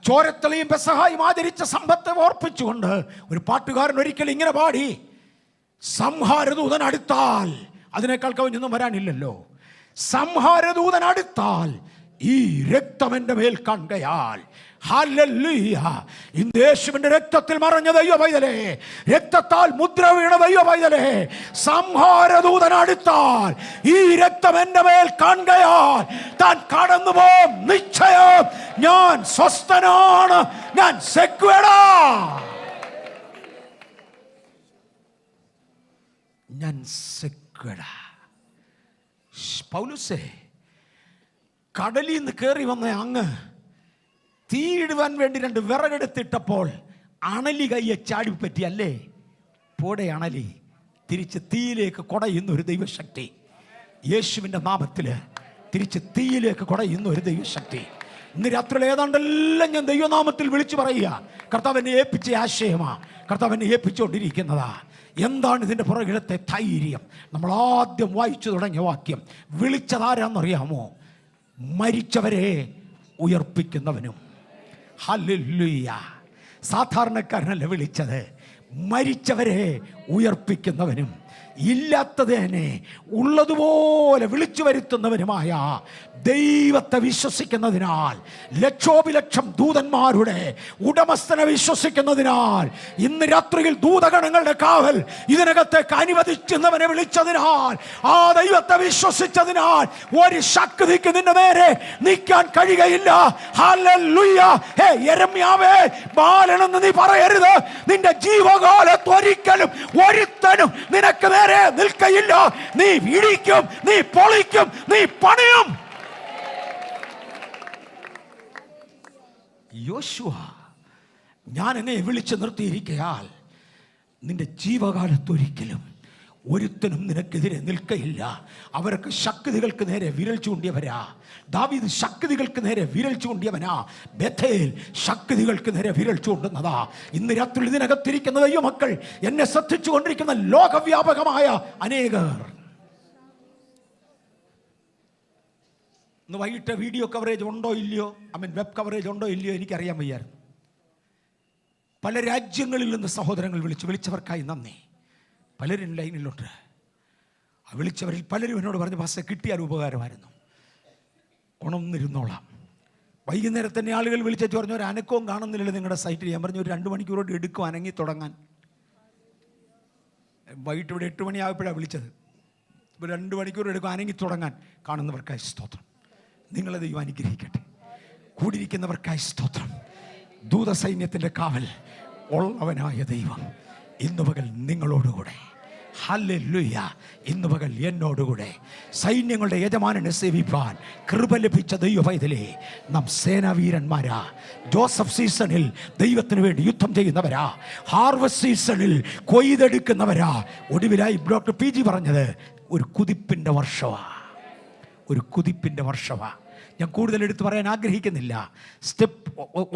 ചോരത്തളിയും പെസഹായും ആചരിച്ച സമ്പത്തെ ഓർപ്പിച്ചുകൊണ്ട് ഒരു പാട്ടുകാരൻ ഒരിക്കൽ ഇങ്ങനെ പാടി, സംഹാരദൂതൻ അടുത്താൽ, അതിനേക്കാൾ കവിഞ്ഞൊന്നും വരാനില്ലല്ലോ, സംഹാരദൂതൻ അടുത്താൽ ഈ രക്തം എൻ്റെ മേൽ കാണുകയാൽ, ഹല്ലേലൂയ, ഇന്ന് യേശുവിന്റെ രക്തത്തിൽ മറഞ്ഞ ദൈവ പൈതലേ, രക്തത്താൽ മുദ്ര വീണ ദൈവ പൈതലേ, സംഹാരദൂതൻ അടുത്താൽ ഈ രക്തം എൻ്റെ മേൽ കാണുകയാൽ താൻ കടന്നു പോം. നിശ്ചയം ഞാൻ സ്വസ്ഥനാണ്, ഞാൻ സെക്യൂർഡാ, ഞാൻ സെക്യൂർഡാ. പൗലോസേ, കടലിൽ നിന്ന് കയറി വന്ന അങ്ങ് തീയിടുവാൻ വേണ്ടി 2 വിറകെടുത്തിട്ടപ്പോൾ അണലി കയ്യെ ചാടിപ്പറ്റി അല്ലേ? പോടെ അണലി, തിരിച്ച് തീയിലേക്ക് കുടയുന്ന ഒരു ദൈവശക്തി. യേശുവിൻ്റെ നാമത്തിൽ തിരിച്ച് തീയിലേക്ക് കുടയുന്ന ഒരു ദൈവശക്തി. ഇന്ന് രാത്രി ഏതാണ്ടെല്ലാം ഞാൻ ദൈവനാമത്തിൽ വിളിച്ചു പറയുക. കർത്താവിനെ ഏൽപ്പിച്ച ആശയമാ, കർത്താവിനെ ഏൽപ്പിച്ചുകൊണ്ടിരിക്കുന്നതാ. എന്താണ് ഇതിൻ്റെ പുറകിലത്തെ ധൈര്യം? നമ്മൾ ആദ്യം വായിച്ചു തുടങ്ങിയ വാക്യം വിളിച്ചതാരാന്നറിയാമോ? മരിച്ചവരെ ഉയർപ്പിക്കുന്നവനും. ഹല്ലേലൂയ. സാധാരണക്കാരനല്ല വിളിച്ചത്, മരിച്ചവരെ ഉയർപ്പിക്കുന്നവനും ഇല്ലാത്തതിനെ ഉള്ളതുപോലെ വിളിച്ചു വരുത്തുന്നവനുമായ ദൈവത്തെ വിശ്വസിക്കുന്നതിനാൽ, ലക്ഷോപിലക്ഷം ദൂതന്മാരുടെ ഉടമസ്ഥനെ വിശ്വസിക്കുന്നതിനാൽ, ഇന്ന് രാത്രിയിൽ ദൂതഗണങ്ങളുടെ കാവൽ ഇതിനകത്തേക്ക് അനുവദിക്കുന്നവനെ വിളിച്ചതിനാൽ, ആ ദൈവത്തെ വിശ്വസിച്ചതിനാൽ ഒരു ശക്തിക്ക് നിന്റെ നേരെ നിൽക്കാൻ കഴിയുകയില്ല. ഹല്ലേലൂയ. ഹേ യെരമ്യാവേ, ബാലനെന്ന് നീ പറയരുത്. നിന്റെ ജീവകാലത്ത് ഒരിക്കലും ഒരുത്തനും നിനക്ക് നേരെ നിൽക്കയില്ല. നീ ഇടിക്കും, നീ പൊളിക്കും, നീ പണിയും. യോശുവ, ഞാൻ എന്നെ വിളിച്ചു നിർത്തിയിരിക്കയാൽ നിന്റെ ജീവകാലത്തൊരിക്കലും ഒരുത്തനും നിനക്കെതിരെ നിൽക്കയില്ല. അവർക്ക് ശക്തികൾക്ക് നേരെ വിരൽ ചൂണ്ടിയവരാ. ദാവീദ് ശക്തികൾക്ക് നേരെ വിരൽ ചൂണ്ടിയവനാ. ബേഥേൽ ശക്തികൾക്ക് നേരെ വിരൽ ചൂണ്ടുന്നതാ. ഇന്ന് രാത്രി ഇതിനകത്തിരിക്കുന്ന ദൈവമക്കൾ, എന്നെ ശ്രദ്ധിച്ചു കൊണ്ടിരിക്കുന്ന ലോകവ്യാപകമായ അനേകർ, ഇന്ന് വൈകിട്ട് വീഡിയോ കവറേജ് ഉണ്ടോ ഇല്ലയോ, വെബ് കവറേജ് ഉണ്ടോ ഇല്ലയോ എനിക്കറിയാൻ വയ്യായിരുന്നു. പല രാജ്യങ്ങളിൽ നിന്ന് സഹോദരങ്ങൾ വിളിച്ചവർക്കായി നന്ദി. പലരും ലൈനിലുണ്ട്. ആ വിളിച്ചവരിൽ പലരും എന്നോട് പറഞ്ഞു, പാസ്റ്റർ കിട്ടിയാൽ ഉപകാരമായിരുന്നു, ഉണർന്നിരുന്നോളാം. വൈകുന്നേരം തന്നെ ആളുകൾ വിളിച്ചു പറഞ്ഞു, ഒരു അനക്കവും കാണുന്നില്ലല്ലോ നിങ്ങളുടെ സൈറ്റിൽ. ഞാൻ പറഞ്ഞു, ഒരു 2 മണിക്കൂറോട് എടുക്കും അനങ്ങി തുടങ്ങാൻ. വൈകിട്ട് ഇവിടെ 8 മണിയായപ്പോഴാണ് വിളിച്ചത്. ഇപ്പോൾ 2 മണിക്കൂർ എടുക്കും അനങ്ങി തുടങ്ങാൻ. കാണുന്നവർക്കായി സ്തോത്രം. നിങ്ങളെ ദൈവം അനുഗ്രഹിക്കട്ടെ. കൂടിയിരിക്കുന്നവർക്കായി സ്തോത്രം. ദൂതസൈന്യത്തിൻ്റെ കാവൽ ഉള്ളവനായ ദൈവം ഇന്നു പകൽ നിങ്ങളോടുകൂടെ. ഹല്ലേലൂയ. ഇന്നു പകൽ എന്നോടുകൂടെ. സൈന്യങ്ങളുടെ യജമാനനെ സേവിപ്പാൻ കൃപ ലഭിച്ച ദൈവ പൈതലേ, നാം സേനാവീരന്മാരാ. ജോസഫ് സീസണിൽ ദൈവത്തിന് വേണ്ടി യുദ്ധം ചെയ്യുന്നവരാ. ഹാർവസ്റ്റ് സീസണിൽ കൊയ്തെടുക്കുന്നവരാ. ഒടുവിലായി ഡോക്ടർ PG പറഞ്ഞത് ഒരു കുതിപ്പിൻ്റെ വർഷമാ, ഒരു കുതിപ്പിൻ്റെ വർഷമാ. ഞാൻ കൂടുതൽ എടുത്തു പറയാൻ ആഗ്രഹിക്കുന്നില്ല.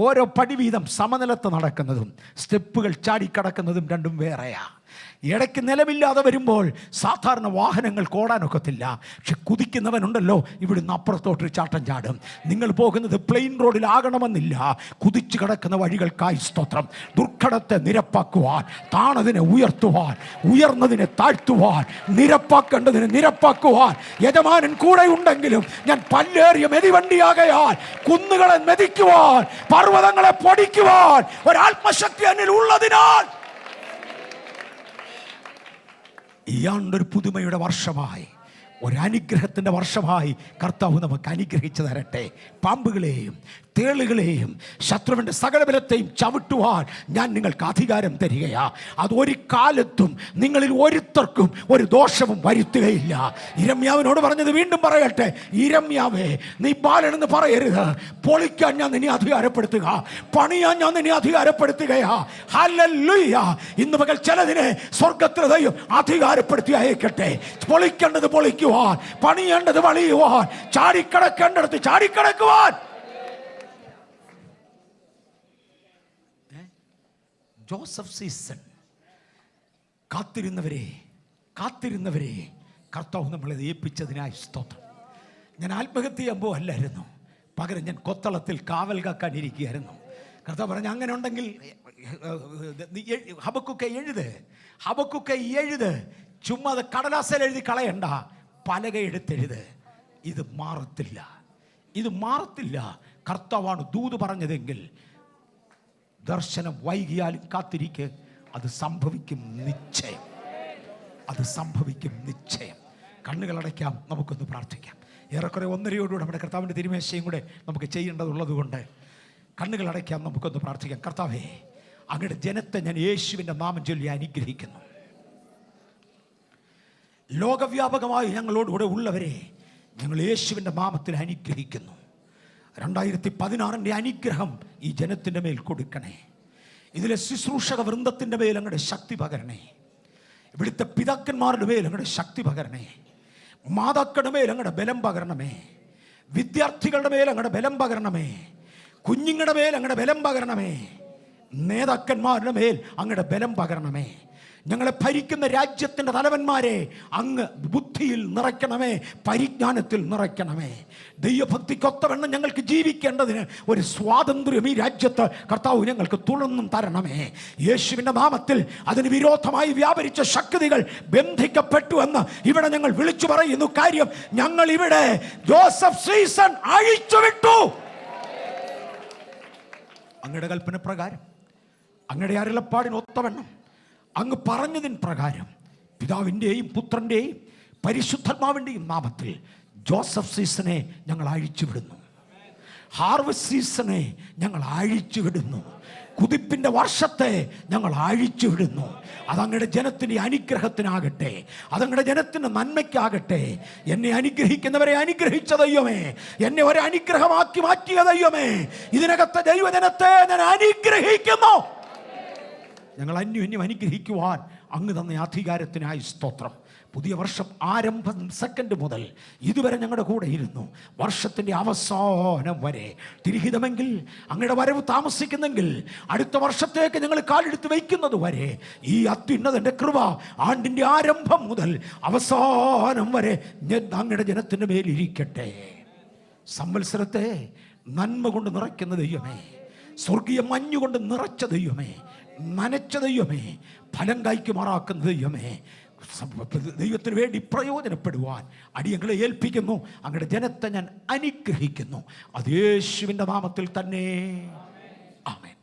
ഓരോ പടി വീതം സമനിലത്ത് നടക്കുന്നതും സ്റ്റെപ്പുകൾ ചാടിക്കടക്കുന്നതും രണ്ടും വേറെയാ. ഇടയ്ക്ക് നിലമില്ലാതെ വരുമ്പോൾ സാധാരണ വാഹനങ്ങൾക്ക് ഓടാനൊക്കത്തില്ല. പക്ഷെ കുതിക്കുന്നവനുണ്ടല്ലോ, ഇവിടുന്ന് അപ്പുറത്തോട്ട് ചാട്ടം ചാടും. നിങ്ങൾ പോകുന്നത് പ്ലെയിൻ റോഡിലാകണമെന്നില്ല. കുതിച്ചു കിടക്കുന്ന വഴികൾക്കായി സ്തോത്രം. ദുർഘടത്തെ നിരപ്പാക്കുവാൻ, താണതിനെ ഉയർത്തുവാൻ, ഉയർന്നതിനെ താഴ്ത്തുവാൻ, നിരപ്പാക്കേണ്ടതിനെ നിരപ്പാക്കുവാൻ യജമാനൻ കൂടെ ഉണ്ടെങ്കിലും ഞാൻ പല്ലേറിയ മെതിവണ്ടിയാകയാൽ കുന്നുകളെ മെതിക്കുവാൻ, പർവ്വതങ്ങളെ പൊടിക്കുവാൻ ഒരാത്മശക്തി എന്നിൽ ഉള്ളതിനാൽ ഈ ആണ്ടൊരു പുതുമയുടെ വർഷമായി, ഒരനുഗ്രഹത്തിൻ്റെ വർഷമായി കർത്താവ് നമുക്ക് അനുഗ്രഹിച്ചു തരട്ടെ. പാമ്പുകളെയും തേളുകളെയും ശത്രുവിൻ്റെ സകലബലത്തെയും ചവിട്ടുവാൻ ഞാൻ നിങ്ങൾക്ക് അധികാരം തരികയാ. അതൊരു കാലത്തും നിങ്ങളിൽ ഒരുത്തർക്കും ഒരു ദോഷവും വരുത്തുകയില്ല. യിരെമ്യാവിനോട് പറഞ്ഞത് വീണ്ടും പറയട്ടെ, യിരെമ്യാവേ, നീ ബാലനെന്ന് പറയരുത്. പൊളിക്കാൻ ഞാൻ നിന്നെ അധികാരപ്പെടുത്തുക, പണിയാൻ ഞാൻ നിന്നെ അധികാരപ്പെടുത്തുകയാ. ഹല്ലേലൂയ. ഇന്ന് പകൽ ചിലതിനെ സ്വർഗത്തിലെ ദൈവം അധികാരപ്പെടുത്തി അയക്കട്ടെ. പൊളിക്കേണ്ടത് പൊളിക്കുവാൻ, പണിയേണ്ടത് പണിയുവാൻ, ചാടിക്കടക്കേണ്ടടുത്ത് ചാടിക്കടക്കുവാൻ. Joseph season. കാത്തിരുന്നവരെ കർത്താവ് നമ്മളെ ഏൽപ്പിച്ചതിനായി സ്തോത്രം. ഞാൻ ആത്മഹത്യ ചെയ്യുമ്പോൾ അല്ലായിരുന്നു, പകരം ഞാൻ കൊത്തളത്തിൽ കാവൽ കാക്കാനിരിക്കുകയായിരുന്നു. കർത്താവ് പറഞ്ഞു, അങ്ങനെ ഉണ്ടെങ്കിൽ ഹബക്കുക്കെ എഴുത്. ചുമ്മാ അത് കടലാസയിൽ എഴുതി കളയണ്ട, പലക എടുത്തെഴുത്. ഇത് മാറത്തില്ല, ഇത് മാറത്തില്ല. കർത്താവാണ് ദൂത് പറഞ്ഞതെങ്കിൽ ദർശനം വൈകിയാലും കാത്തിരിക്കുക, അത് സംഭവിക്കും നിശ്ചയം. അത് സംഭവിക്കും നിശ്ചയം. കണ്ണുകളടയ്ക്കാം, നമുക്കൊന്ന് പ്രാർത്ഥിക്കാം. ഏറെക്കുറെ 1:30 നമ്മുടെ കർത്താവിൻ്റെ തിരുമേശയും കൂടെ നമുക്ക് ചെയ്യേണ്ടതുള്ളത് കൊണ്ട് കണ്ണുകളടയ്ക്കാം, നമുക്കൊന്ന് പ്രാർത്ഥിക്കാം. കർത്താവേ, അങ്ങയുടെ ജനത്തെ ഞാൻ യേശുവിൻ്റെ നാമം ചൊല്ലി അനുഗ്രഹിക്കുന്നു. ലോകവ്യാപകമായി ഞങ്ങളോടുകൂടെ ഉള്ളവരെ ഞങ്ങൾ യേശുവിൻ്റെ നാമത്തിൽ അനുഗ്രഹിക്കുന്നു. 2016 അനുഗ്രഹം ഈ ജനത്തിൻ്റെ മേൽ കൊടുക്കണേ. ഇതിലെ ശുശ്രൂഷക വൃന്ദത്തിൻ്റെ മേൽ അങ്ങയുടെ ശക്തി പകരണേ. ഇവിടുത്തെ പിതാക്കന്മാരുടെ മേൽ അങ്ങയുടെ ശക്തി പകരണേ. മാതാക്കളുടെ മേൽ അങ്ങയുടെ ബലം പകരണമേ. വിദ്യാർത്ഥികളുടെ മേൽ അങ്ങയുടെ ബലം പകരണമേ. കുഞ്ഞുങ്ങളുടെ മേൽ അങ്ങയുടെ ബലം പകരണമേ. നേതാക്കന്മാരുടെ മേൽ അങ്ങയുടെ ബലം പകരണമേ. ഞങ്ങളെ ഭരിക്കുന്ന രാജ്യത്തിൻ്റെ തലവന്മാരെ അങ്ങ് ബുദ്ധിയിൽ നിറയ്ക്കണമേ, പരിജ്ഞാനത്തിൽ നിറയ്ക്കണമേ. ദൈവഭക്തിക്കൊത്തവണ്ണം ഞങ്ങൾക്ക് ജീവിക്കേണ്ടതിന് ഒരു സ്വാതന്ത്ര്യം ഈ രാജ്യത്ത് കർത്താവ് ഞങ്ങൾക്ക് തുറന്നും തരണമേ. യേശുവിൻ്റെ നാമത്തിൽ അതിന് വിരോധമായി വ്യാപരിച്ച ശക്തികൾ ബന്ധിക്കപ്പെട്ടു എന്ന് ഇവിടെ ഞങ്ങൾ വിളിച്ചു പറയുന്നു. കാര്യം, ഞങ്ങൾ ഇവിടെ ജോസഫ് സീസൺ അഴിച്ചുവിട്ടു. അങ്ങയുടെ കൽപ്പന പ്രകാരം, അങ്ങയുടെ അരുളപ്പാടിനൊത്തവണ്ണം, അങ്ങ് പറഞ്ഞതിന് പ്രകാരം പിതാവിൻ്റെയും പുത്രൻ്റെയും പരിശുദ്ധാത്മാവിൻ്റെയും നാമത്തിൽ ജോസഫ് സീസണെ ഞങ്ങൾ അഴിച്ചുവിടുന്നു. ഹാർവസ്റ്റ് സീസണെ ഞങ്ങൾ അഴിച്ചുവിടുന്നു. കുതിപ്പിൻ്റെ വർഷത്തെ ഞങ്ങൾ അഴിച്ചുവിടുന്നു. അതങ്ങയുടെ ജനത്തിൻ്റെ അനുഗ്രഹത്തിനാകട്ടെ, അതങ്ങയുടെ ജനത്തിൻ്റെ നന്മയ്ക്കാകട്ടെ. എന്നെ അനുഗ്രഹിക്കുന്നവരെ അനുഗ്രഹിച്ച ദൈവമേ, എന്നെ ഒരു അനുഗ്രഹമാക്കി മാറ്റിയ ദൈവമേ, ഇതിനകത്തെ ദൈവജനത്തെ ഞാൻ അനുഗ്രഹിക്കുന്നു. ഞങ്ങൾ അന്യോന്യം അനുഗ്രഹിക്കുവാൻ അങ്ങ് തന്ന അധികാരത്തിനായി സ്തോത്രം. പുതിയ വർഷം ആരംഭം സെക്കൻഡ് മുതൽ ഇതുവരെ ഞങ്ങളുടെ കൂടെ ഇരുന്നു. വർഷത്തിൻ്റെ അവസാനം വരെ തിരിഹിതമെങ്കിൽ, അങ്ങയുടെ വരവ് താമസിക്കുന്നെങ്കിൽ അടുത്ത വർഷത്തേക്ക് ഞങ്ങൾ കാലെടുത്ത് വയ്ക്കുന്നത് വരെ ഈ അത്യുന്നതൻ്റെ കൃപ ആണ്ടിൻ്റെ ആരംഭം മുതൽ അവസാനം വരെ അങ്ങയുടെ ജനത്തിൻ്റെ മേലിരിക്കട്ടെ. സംവത്സരത്തെ നന്മ കൊണ്ട് നിറയ്ക്കുന്ന ദൈവമേ, സ്വർഗീയ മഞ്ഞുകൊണ്ട് നിറച്ച ദൈവമേ, നനച്ച ദൈവമേ, ഫലം കായ്ക്കുമാറാക്കുന്ന ദൈവമേ, ദൈവത്തിന് വേണ്ടി പ്രയോജനപ്പെടുവാൻ അടിയങ്ങളെ ഏൽപ്പിക്കുന്നു. അങ്ങയുടെ ജനത്തെ ഞാൻ അനുഗ്രഹിക്കുന്നു. അത് യേശുവിൻ്റെ നാമത്തിൽ തന്നെ. ആമേൻ.